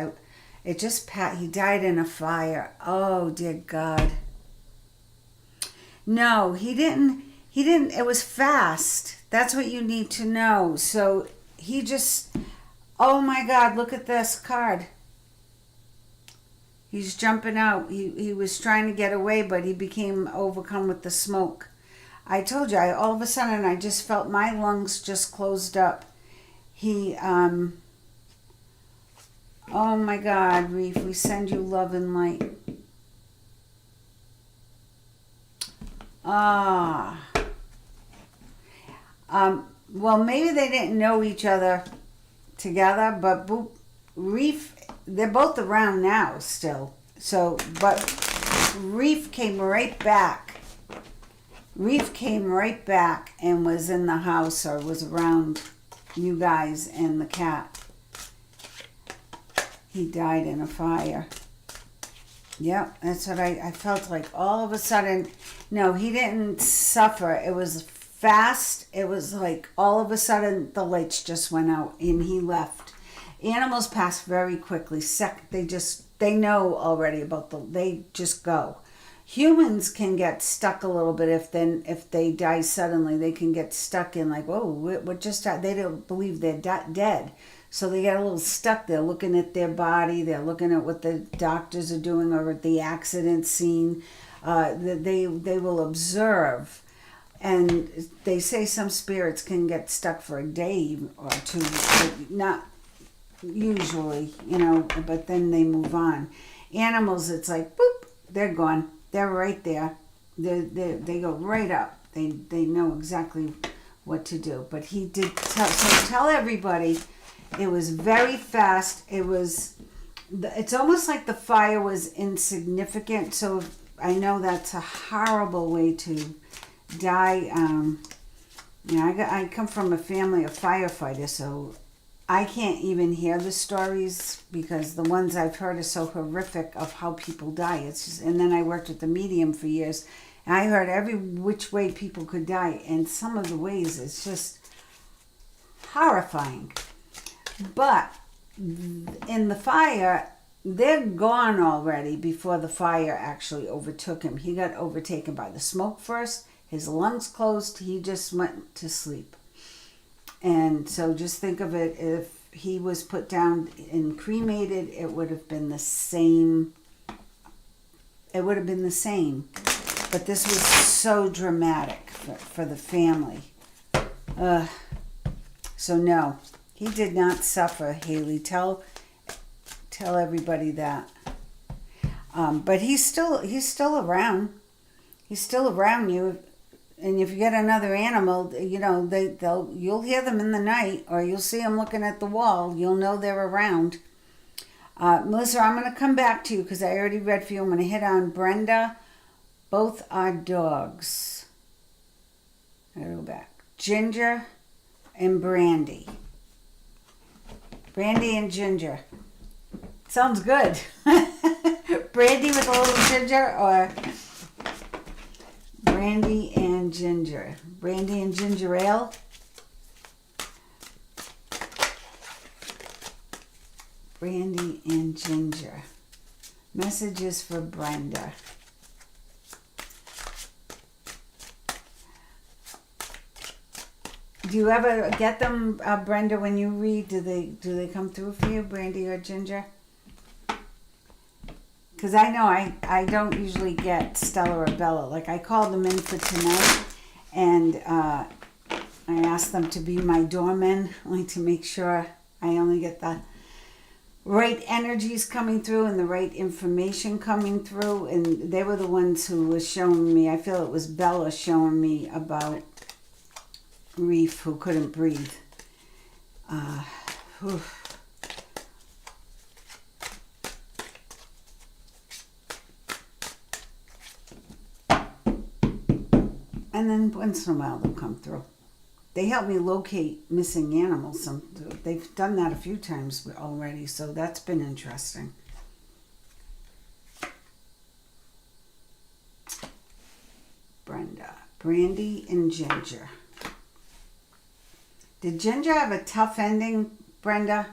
he died in a fire. Oh, dear God. No, he didn't. It was fast. That's what you need to know. So he just, oh my God, look at this card. He's jumping out. He was trying to get away, but he became overcome with the smoke. I told you, all of a sudden, I just felt my lungs just closed up. Oh my God, Reef, we send you love and light. Well, maybe they didn't know each other together, but Boop, Reef, they're both around now still. So, but Reef came right back. Reef came right back and was in the house or was around you guys and the cat. He died in a fire. Yep, that's what I felt like. All of a sudden, no, he didn't suffer. It was fast. It was like all of a sudden the lights just went out and he left. Animals pass very quickly. They know already about they just go. Humans can get stuck a little bit if they die suddenly. They can get stuck in like, whoa, what just died? They don't believe they're dead. So they get a little stuck. They're looking at their body. They're looking at what the doctors are doing or at the accident scene. They will observe. And they say some spirits can get stuck for a day or two. But not usually, but then they move on. Animals, it's like, boop, they're gone. They're right there. They go right up. They know exactly what to do. But he did tell everybody. It was very fast. It's almost like the fire was insignificant. So I know that's a horrible way to die. I come from a family of firefighters, so I can't even hear the stories because the ones I've heard are so horrific of how people die. And then I worked at the medium for years, and I heard every which way people could die, and some of the ways it's just horrifying. But in the fire, they're gone already before the fire actually overtook him. He got overtaken by the smoke first. His lungs closed. He just went to sleep. And so just think of it, if he was put down and cremated, it would have been the same. It would have been the same. But this was so dramatic for the family. So no. He did not suffer, Haley. Tell everybody that. But he's still around. He's still around you. And if you get another animal, you'll hear them in the night, or you'll see them looking at the wall. You'll know they're around. Melissa, I'm going to come back to you because I already read for you. I'm going to hit on Brenda. Both are dogs. I go back. Ginger and Brandy. Brandy and Ginger. Sounds good. Brandy with a little ginger, or Brandy and Ginger. Brandy and Ginger Ale. Brandy and Ginger. Messages for Brenda. Do you ever get them, Brenda, when you read? Do they come through for you, Brandy or Ginger? Because I know I don't usually get Stella or Bella. Like, I called them in for tonight, and I asked them to be my doormen, only to make sure I only get the right energies coming through and the right information coming through. And they were the ones who were showing me, I feel it was Bella showing me about Reef, who couldn't breathe. And then once in a while they'll come through. They help me locate missing animals. They've done that a few times already, so that's been interesting. Brenda, Brandy, and Ginger. Did Ginger have a tough ending, Brenda?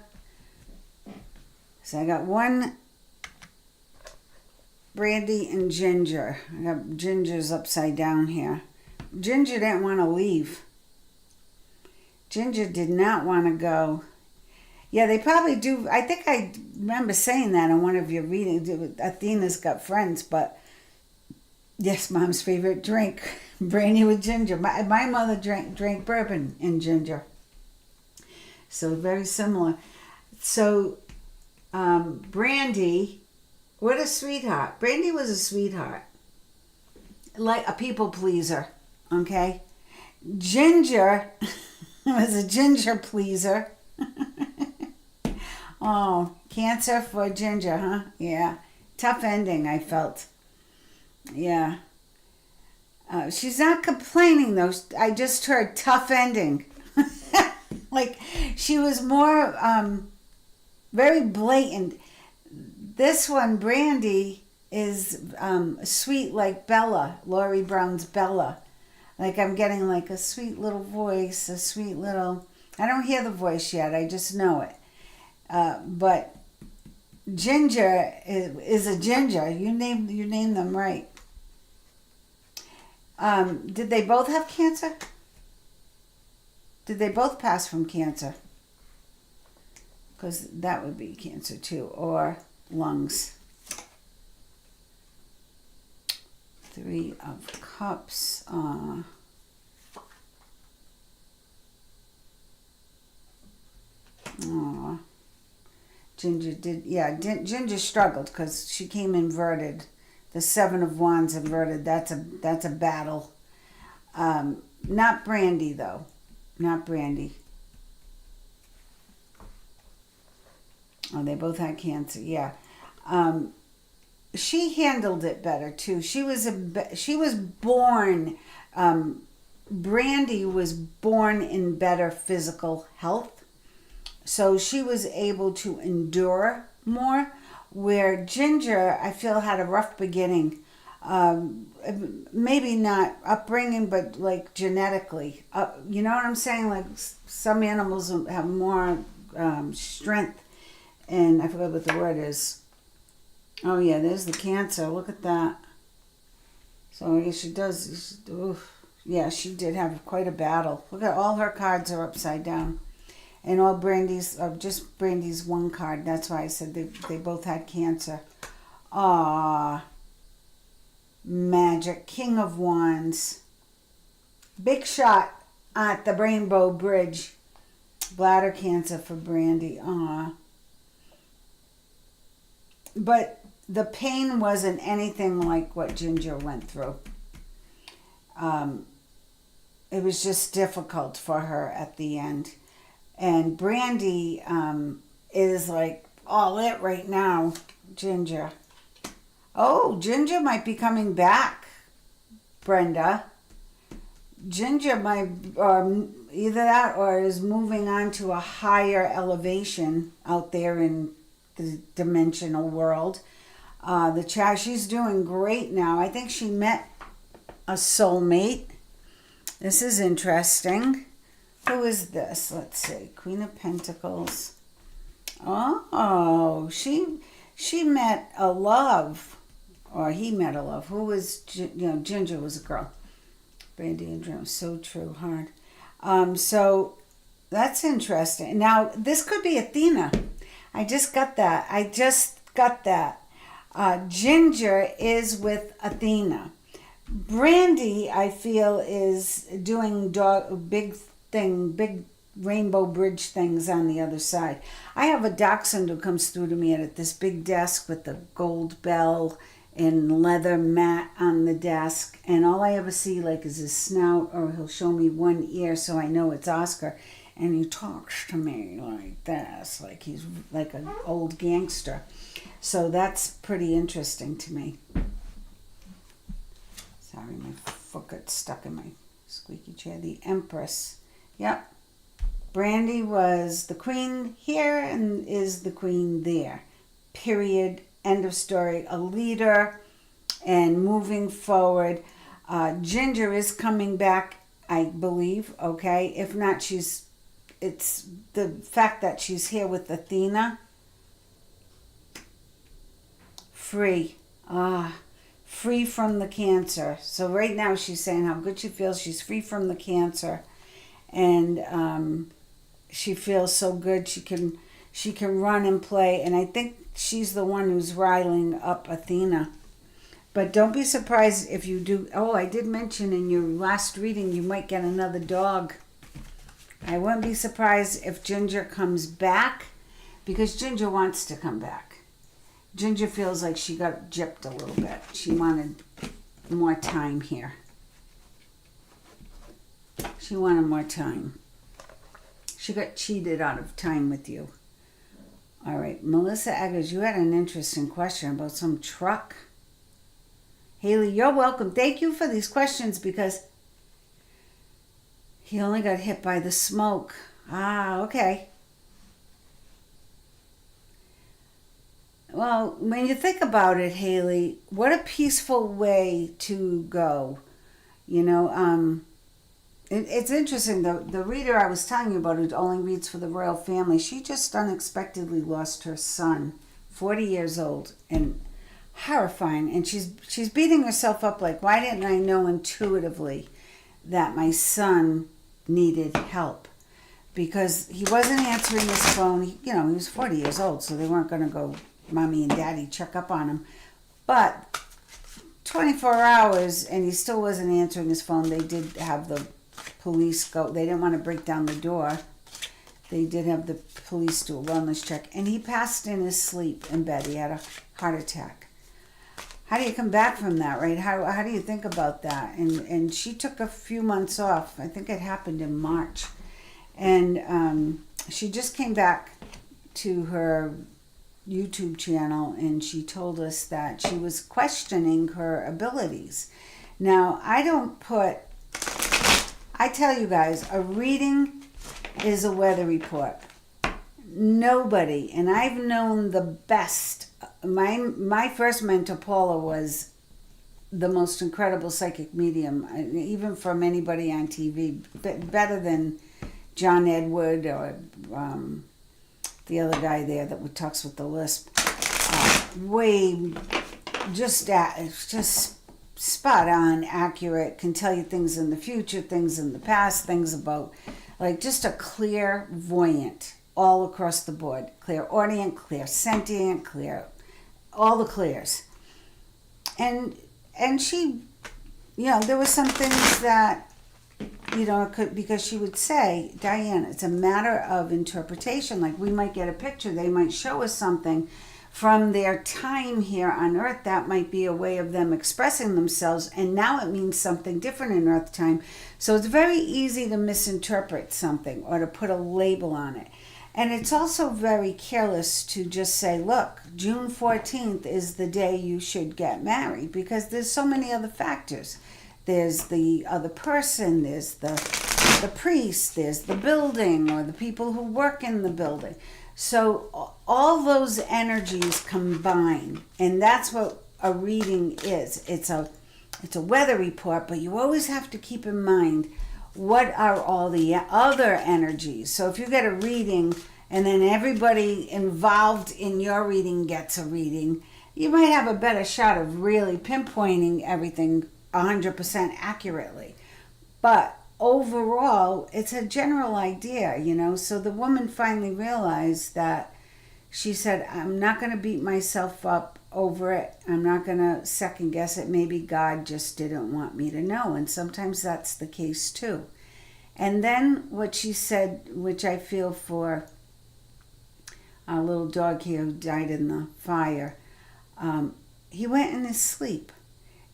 So I got one Brandy and Ginger. I got Ginger's upside down here. Ginger didn't want to leave. Ginger did not want to go. Yeah, they probably do. I think I remember saying that in one of your readings. Athena's got friends, but yes, Mom's favorite drink, brandy with ginger. My mother drank bourbon and ginger. So very similar. So Brandy, what a sweetheart. Brandy was a sweetheart. Like a people pleaser, okay? Ginger was a ginger pleaser. Oh, cancer for Ginger, huh? Yeah. Tough ending, I felt. Yeah. She's not complaining though. I just heard tough ending. Like she was more very blatant. This one, Brandy, is sweet like Bella, Laurie Brown's Bella. Like I'm getting like a sweet little voice, a sweet little. I don't hear the voice yet. I just know it. But Ginger is a ginger. You name them right. Did they both have cancer? Did they both pass from cancer? Because that would be cancer too, or lungs. 3 of Cups. Ginger did, yeah. Ginger struggled because she came inverted. The 7 of Wands inverted. That's a battle. Not Brandy though. Not Brandy. Oh, they both had cancer. Yeah. She handled it better too. She was born. Brandy was born in better physical health, so she was able to endure more. Where Ginger, I feel, had a rough beginning. Maybe not upbringing, but like genetically. You know what I'm saying? Like some animals have more strength, and I forgot what the word is. Oh yeah, there's the cancer. Look at that. So I guess she does. Oof. Yeah, she did have quite a battle. Look at all her cards are upside down, and all Brandy's, just Brandy's one card. That's why I said they both had cancer. Ah, Magic, King of Wands, big shot at the Rainbow Bridge. Bladder cancer for Brandy. Ah, but the pain wasn't anything like what Ginger went through. It was just difficult for her at the end. And Brandy is like all it right now. Ginger. Oh, Ginger might be coming back, Brenda. Ginger might, either that or is moving on to a higher elevation out there in the dimensional world. The child, she's doing great now. I think she met a soulmate. This is interesting. Who is this? Let's see. Queen of Pentacles. Oh, she met a love, or he met a love. Who was, Ginger was a girl. Brandy and Dream. So true. Hard. So that's interesting. Now, this could be Athena. I just got that. Ginger is with Athena. Brandy, I feel, is doing big Rainbow Bridge things on the other side. I have a dachshund who comes through to me at this big desk with the gold bell and leather mat on the desk, and all I ever see is his snout, or he'll show me one ear so I know it's Oscar, and he talks to me like this, like he's like an old gangster. So that's pretty interesting to me. Sorry, my foot got stuck in my squeaky chair. The Empress. Yep. Brandy was the queen here and is the queen there. Period. End of story. A leader and moving forward. Ginger is coming back, I believe. Okay. If not, it's the fact that she's here with Athena. Free. Free from the cancer. So right now she's saying how good she feels. She's free from the cancer, and she feels so good. She can run and play, and I think she's the one who's riling up Athena. But don't be surprised if you do. Oh, I did mention in your last reading you might get another dog. I wouldn't be surprised if Ginger comes back, because Ginger wants to come back. Ginger feels like she got gypped a little bit. She wanted more time here. She wanted more time. She got cheated out of time with you. All right, Melissa Eggers, you had an interesting question about some truck. Haley, you're welcome. Thank you for these questions because he only got hit by the smoke. Ah, okay. Well, when you think about it, Haley, what a peaceful way to go. You know, it's interesting. The reader I was telling you about who only reads for the royal family, she just unexpectedly lost her son, 40 years old, and horrifying. And she's beating herself up like, why didn't I know intuitively that my son needed help? Because he wasn't answering his phone. He was 40 years old, so they weren't going to go, mommy and daddy, check up on him. But 24 hours, and he still wasn't answering his phone. They did have the police go. They didn't want to break down the door. They did have the police do a wellness check. And he passed in his sleep in bed. He had a heart attack. How do you come back from that, right? How do you think about that? And she took a few months off. I think it happened in March. And she just came back to her YouTube channel and she told us that she was questioning her abilities. Now, I tell you guys, a reading is a weather report. Nobody, and I've known the best. My first mentor, Paula, was the most incredible psychic medium, even from anybody on TV, better than John Edward or the other guy there that talks with the lisp. Way just spot on, accurate, can tell you things in the future, things in the past, things about, like, just a clairvoyant all across the board. Clairaudient, clairsentient, all the clairs. And she, there were some things that, because she would say, Diane, it's a matter of interpretation. Like, we might get a picture, they might show us something from their time here on Earth. That might be a way of them expressing themselves, and now it means something different in Earth time. So it's very easy to misinterpret something or to put a label on it. And it's also very careless to just say, look, June 14th is the day you should get married, because there's so many other factors. There's the other person, there's the priest, there's the building or the people who work in the building. So all those energies combine, and that's what a reading is. It's a weather report, but you always have to keep in mind what are all the other energies. So if you get a reading and then everybody involved in your reading gets a reading, you might have a better shot of really pinpointing everything 100% accurately. But overall, it's a general idea, So the woman finally realized that, she said, I'm not going to beat myself up over it. I'm not going to second guess it. Maybe God just didn't want me to know. And sometimes that's the case too. And then what she said, which I feel for our little dog here who died in the fire, he went in his sleep.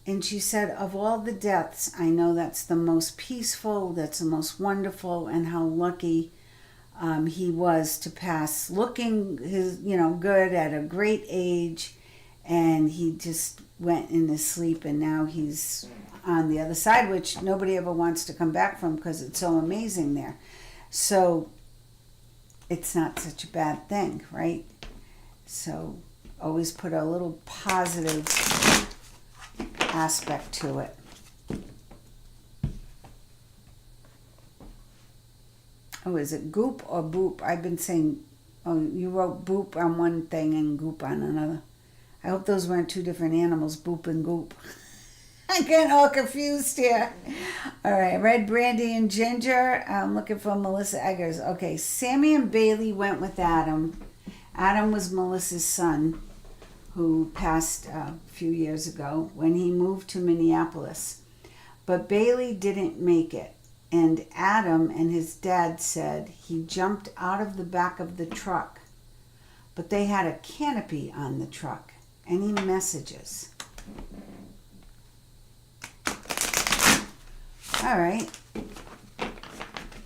And she said, of all the deaths, I know that's the most peaceful, that's the most wonderful, and how lucky he was to pass looking good at a great age. And he just went in his sleep, and now he's on the other side, which nobody ever wants to come back from because it's so amazing there. So it's not such a bad thing, right? So always put a little positive aspect to it. Oh, is it goop or boop? I've been saying, you wrote boop on one thing and goop on another. I hope those weren't two different animals, boop and goop. I'm getting all confused here. All right, red brandy and ginger. I'm looking for Melissa Eggers. Okay, Sammy and Bailey went with Adam. Adam was Melissa's son, who passed a few years ago when he moved to Minneapolis. But Bailey didn't make it. And Adam and his dad said he jumped out of the back of the truck. But they had a canopy on the truck. Any messages? All right.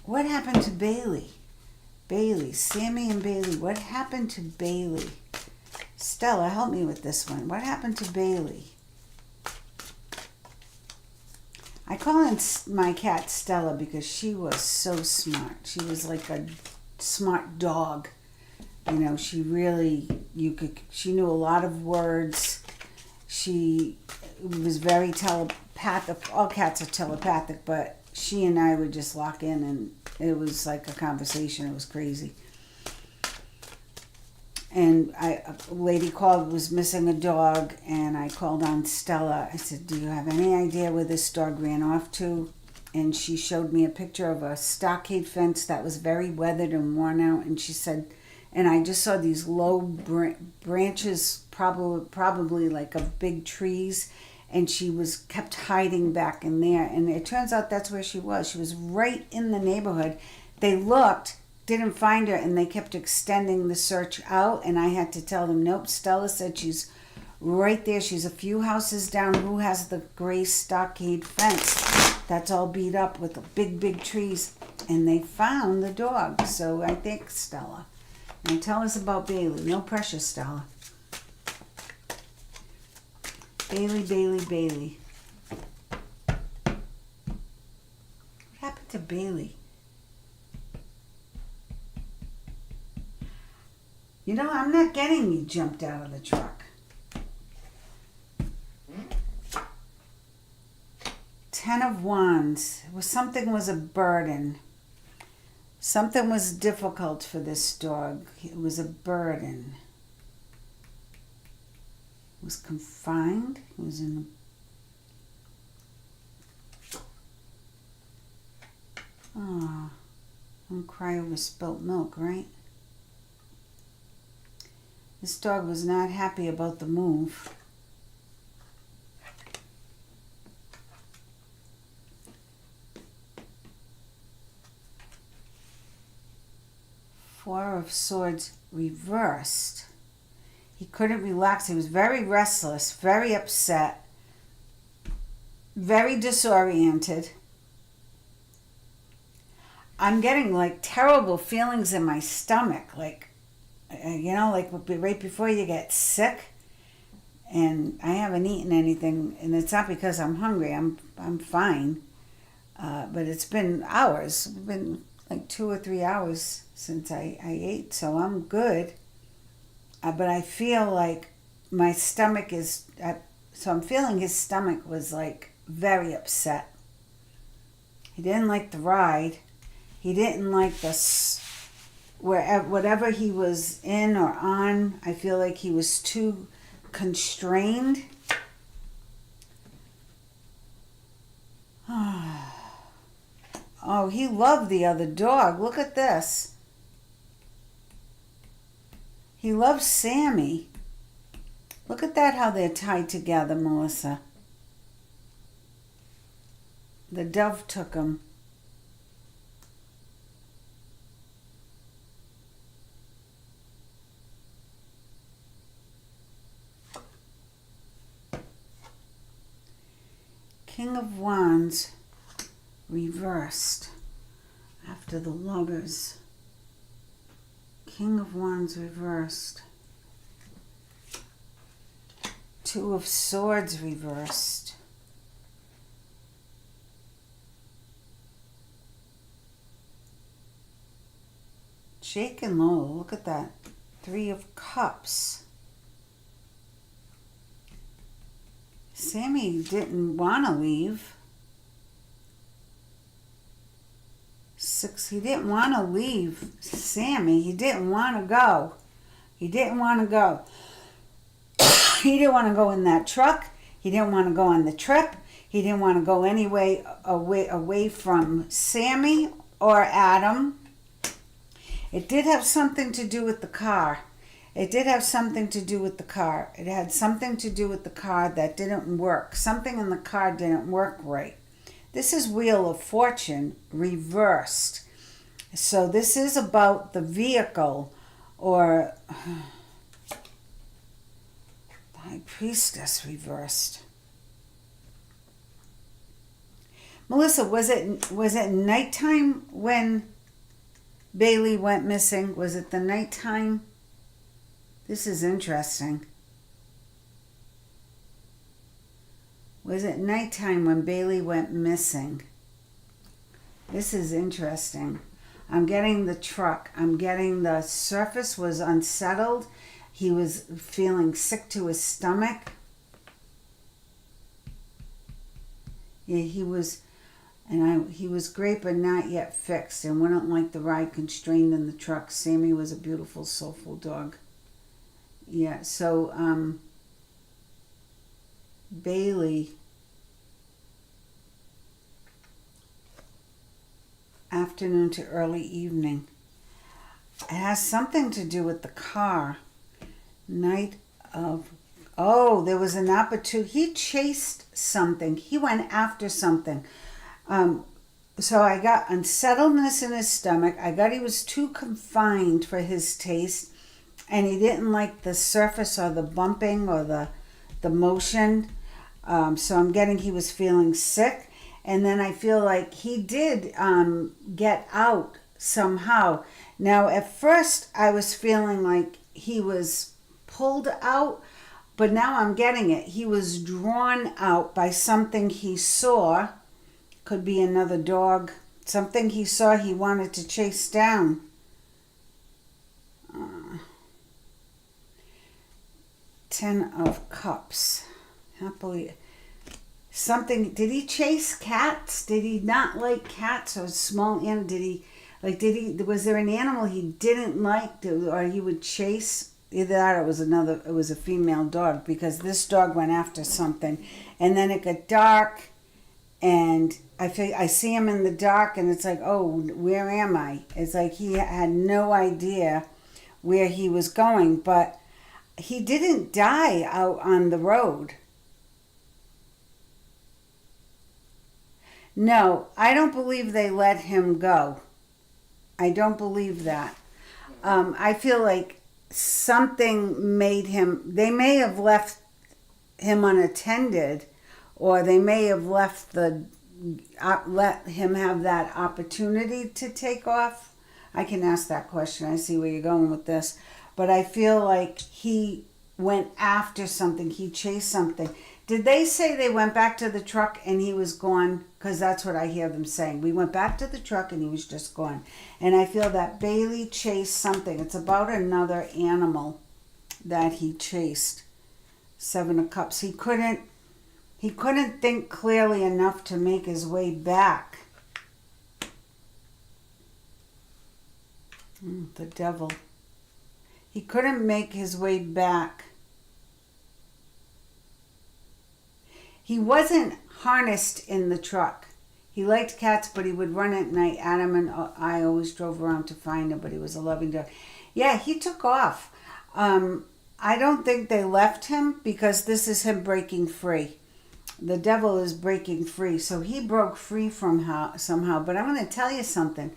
What happened to Bailey? Sammy and Bailey. What happened to Bailey? Stella, help me with this one. What happened to Bailey? I call my cat Stella because she was so smart. She was like a smart dog. You know, she really, she knew a lot of words. She was very telepathic. All cats are telepathic, but she and I would just lock in and it was like a conversation. It was crazy. And a lady called, was missing a dog, and I called on Stella. I said, do you have any idea where this dog ran off to? And she showed me a picture of a stockade fence that was very weathered and worn out. And she said, and I just saw these low branches, probably like of big trees. And she kept hiding back in there. And it turns out that's where she was. She was right in the neighborhood. They looked, didn't find her, and they kept extending the search out, and I had to tell them, nope, Stella said she's right there. She's a few houses down. Who has the gray stockade fence that's all beat up with the big trees? And they found the dog. So I think Stella. Now tell us about Bailey. No pressure, Stella. Bailey. What happened to Bailey? You know, I'm not getting you jumped out of the truck. 10 of Wands. Something was a burden. Something was difficult for this dog. It was a burden. It was confined. It was in the... Oh, don't cry over spilt milk, right? This dog was not happy about the move. Four of Swords reversed. He couldn't relax. He was very restless, very upset, very disoriented. I'm getting like terrible feelings in my stomach, like, you know, like right before you get sick. And I haven't eaten anything, and it's not because I'm hungry. I'm fine, but it's been hours. It's been like 2 or 3 hours since I ate, so I'm good. But I feel like my stomach is. So I'm feeling his stomach was like very upset. He didn't like the ride. He didn't like whatever he was in or on. I feel like he was too constrained. Oh, he loved the other dog. Look at this. He loves Sammy. Look at that, how they're tied together, Melissa. The dove took him. King of Wands reversed after the Lovers. King of Wands reversed. Two of Swords reversed. Jake and Lola, look at that. Three of Cups. Sammy didn't want to leave. He didn't want to leave. Sammy, he didn't want to go. He didn't want to go. He didn't want to go in that truck. He didn't want to go on the trip. He didn't want to go away from Sammy or Adam. It did have something to do with the car. It did have something to do with the car. It had something to do with the car that didn't work. Something in the car didn't work right. This is Wheel of Fortune reversed. So this is about the vehicle, or the High Priestess reversed. Melissa, was it nighttime when Bailey went missing? Was it the nighttime? This is interesting. Was it nighttime when Bailey went missing? This is interesting. I'm getting the truck. I'm getting the surface was unsettled. He was feeling sick to his stomach. Yeah, he was, he was great but not yet fixed and wouldn't like the ride constrained in the truck. Sammy was a beautiful, soulful dog. Yeah, so Bailey, afternoon to early evening. It has something to do with the car. Night of, oh, there was an opportunity. He chased something. He went after something. So I got unsettledness in his stomach. I got he was too confined for his taste. And he didn't like the surface or the bumping or the motion. So I'm getting he was feeling sick. And then I feel like he did get out somehow. Now, at first, I was feeling like he was pulled out, but now I'm getting it. He was drawn out by something he saw. Could be another dog. Something he saw he wanted to chase down. 10 of Cups. Happily. Something, did he chase cats? Did he not like cats or small animals? Was there an animal he didn't like or he would chase? Either that or it was a female dog, because this dog went after something. And then it got dark and I see him in the dark and it's like, oh, where am I? It's like he had no idea where he was going, but he didn't die out on the road. No, I don't believe they let him go. I don't believe that. I feel like something made him, they may have left him unattended, or they may have let him have that opportunity to take off. I can ask that question. I see where you're going with this. But I feel like he went after something. He chased something. Did they say they went back to the truck and he was gone? Because that's what I hear them saying. We went back to the truck and he was just gone. And I feel that Bailey chased something. It's about another animal that he chased. 7 of Cups. He couldn't think clearly enough to make his way back. The Devil. He couldn't make his way back. He wasn't harnessed in the truck. He liked cats, but he would run at night. Adam and I always drove around to find him, but he was a loving dog. Yeah, he took off. I don't think they left him because this is him breaking free. The Devil is breaking free. So he broke free from somehow. But I'm going to tell you something.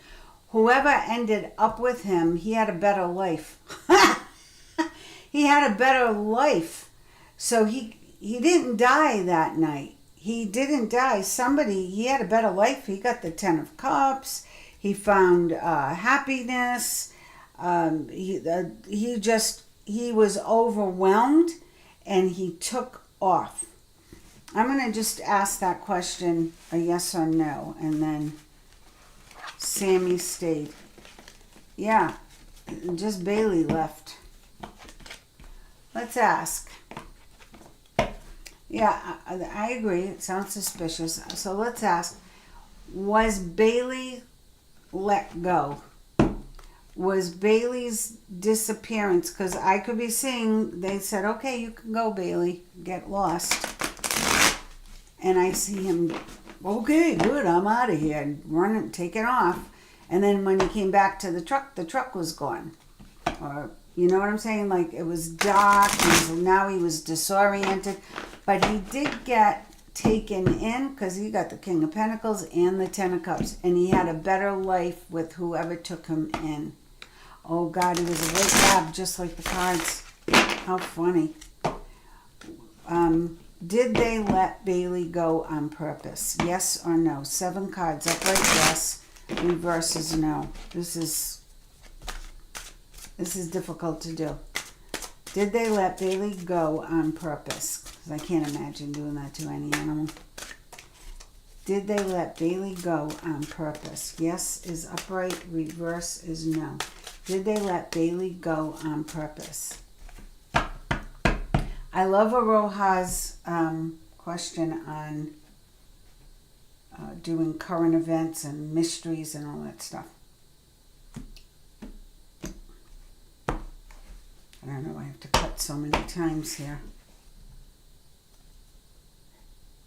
Whoever ended up with him, he had a better life. He had a better life. So he didn't die that night. He didn't die. He had a better life. He got the 10 of Cups. He found happiness. He was overwhelmed and he took off. I'm going to just ask that question, a yes or no, and then Sammy stayed. Yeah, just Bailey left. Let's ask. Yeah, I agree. It sounds suspicious. So let's ask, was Bailey let go? Was Bailey's disappearance, because I could be seeing, they said, okay, you can go, Bailey, get lost. And I see him, okay, good, I'm out of here, and running, taking off. And then when he came back to the truck was gone. Or, you know what I'm saying? Like, it was dark, and now he was disoriented. But he did get taken in because he got the King of Pentacles and the 10 of Cups. And he had a better life with whoever took him in. Oh, God, he was a white lab, just like the cards. How funny. Did they let Bailey go on purpose? Yes or no? 7 cards. Upright, yes. Reverse is no. This is difficult to do. Did they let Bailey go on purpose? Because I can't imagine doing that to any animal. Did they let Bailey go on purpose? Yes is upright, reverse is no. Did they let Bailey go on purpose? I love Aroha's question on doing current events and mysteries and all that stuff. I don't know, I have to cut so many times here.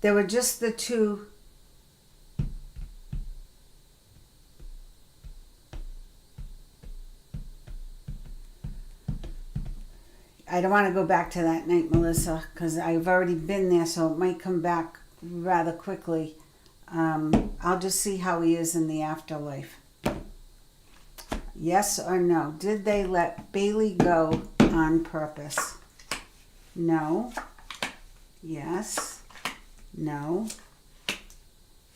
There were just the two. I don't want to go back to that night, Melissa, because I've already been there, so it might come back rather quickly. I'll just see how he is in the afterlife. Yes or no? Did they let Bailey go on purpose? No. Yes. No.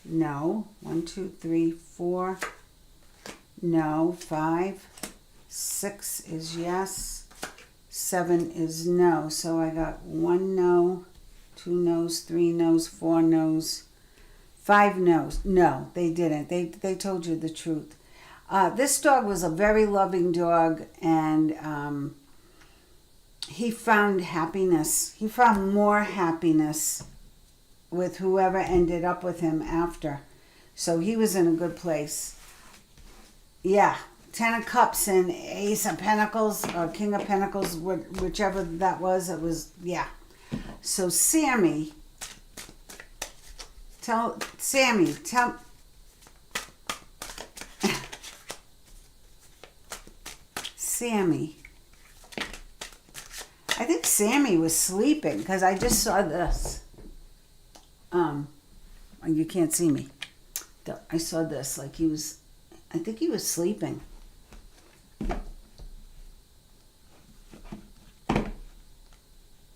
No. 1, 2, 3, 4. No. 5. 6 is yes. 7 is no. So I got 1 no, 2 no's, 3 no's, 4 no's, 5 no's. No, they didn't. They told you the truth. This dog was a very loving dog, and he found happiness. He found more happiness with whoever ended up with him after. So he was in a good place. Yeah, 10 of Cups and Ace of Pentacles, or King of Pentacles, whichever that was, it was, yeah. So Sammy, tell, Sammy, I think Sammy was sleeping, because I just saw this. You can't see me. I saw this, like he was, I think he was sleeping.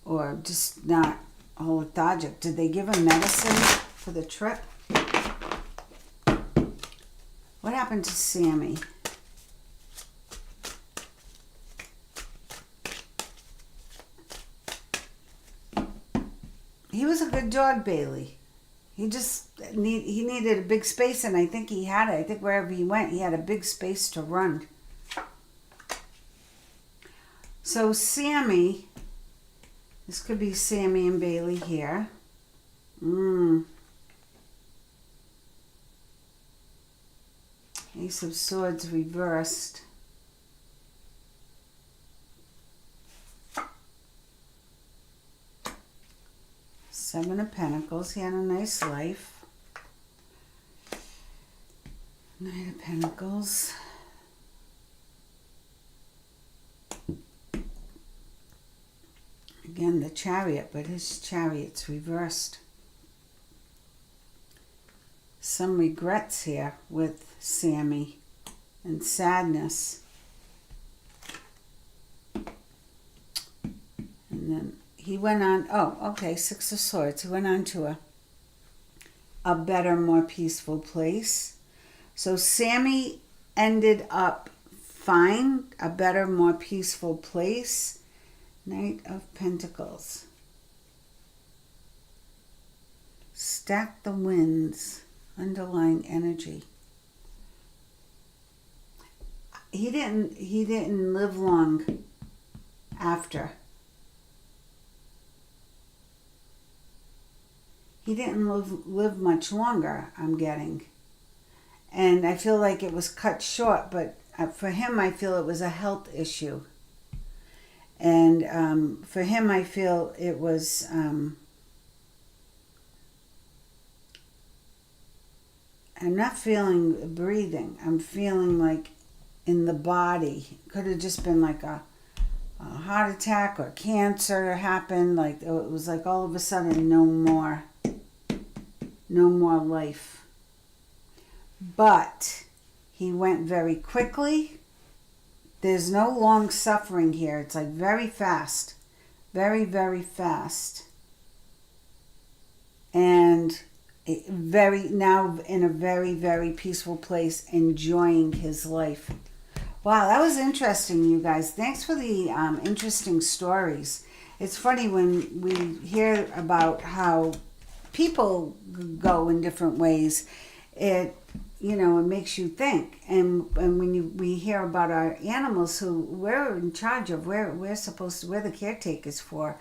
Or just not all lethargic. Did they give him medicine for the trip? What happened to Sammy? He was a good dog, Bailey. He needed a big space, and I think he had it. I think wherever he went, he had a big space to run. So Sammy, this could be Sammy and Bailey here. Ace of Swords reversed. Seven of Pentacles. He had a nice life. Knight of Pentacles. Again, the Chariot, but his Chariot's reversed. Some regrets here with Sammy and sadness. And then he went on, oh, okay, Six of Swords. He went on to a better, more peaceful place. So Sammy ended up fine, a better, more peaceful place. Knight of Pentacles. Stack the winds. Underlying energy. He didn't live long after. He didn't live much longer, I'm getting. And I feel like it was cut short, but for him, I feel it was a health issue. And for him, I feel it was... I'm not feeling breathing. I'm feeling like in the body. Could have just been like a heart attack or cancer happened. Like it was like all of a sudden no more life. But he went very quickly. There's no long suffering here. It's like very fast. Very, very fast. And now in a very, very peaceful place, enjoying his life. Wow, that was interesting, you guys. Thanks for the interesting stories. It's funny when we hear about how people go in different ways. It it makes you think. And when we hear about our animals who we're in charge of, we're supposed to, we're the caretakers for.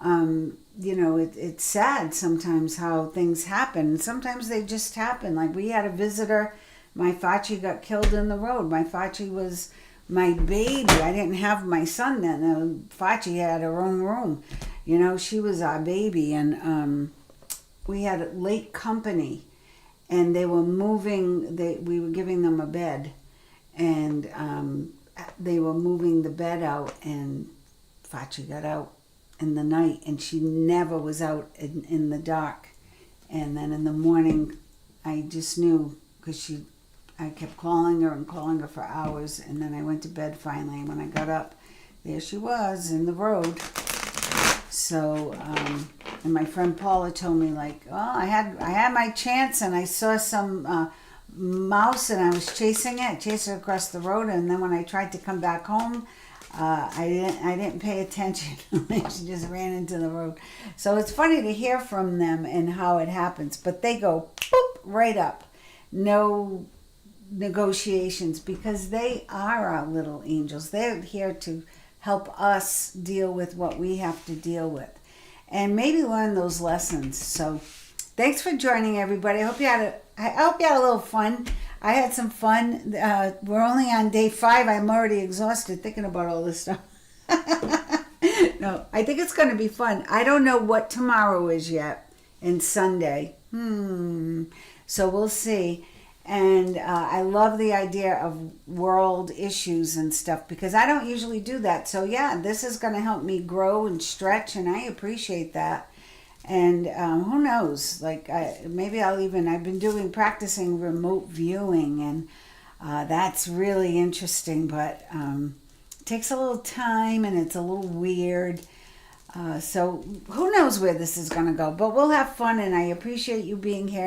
It's sad sometimes how things happen. Sometimes they just happen. Like we had a visitor, my Fachi got killed in the road. My Fachi was my baby. I didn't have my son then. Fachi had her own room. She was our baby, and we had late company, and they were moving. We were giving them a bed, and they were moving the bed out, and Fachi got out in the night, and she never was out in the dark. And then in the morning, I just knew because I kept calling her and calling her for hours, and then I went to bed finally. And when I got up, there she was in the road. So, and my friend Paula told me, like, oh, I had my chance, and I saw some mouse, and I was chasing it across the road, and then when I tried to come back home, I didn't pay attention. She just ran into the road. So it's funny to hear from them and how it happens, but they go boop right up, no negotiations, because they are our little angels. They're here to help us deal with what we have to deal with, and maybe learn those lessons. So thanks for joining, everybody. I hope you had a little fun. I had some fun. We're only on day 5. I'm already exhausted thinking about all this stuff. No, I think it's going to be fun. I don't know what tomorrow is yet, and Sunday. So we'll see. And I love the idea of world issues and stuff, because I don't usually do that. So yeah, this is going to help me grow and stretch, and I appreciate that. And who knows, like I've been practicing remote viewing, and that's really interesting, but it takes a little time, and it's a little weird. So who knows where this is going to go, but we'll have fun, and I appreciate you being here.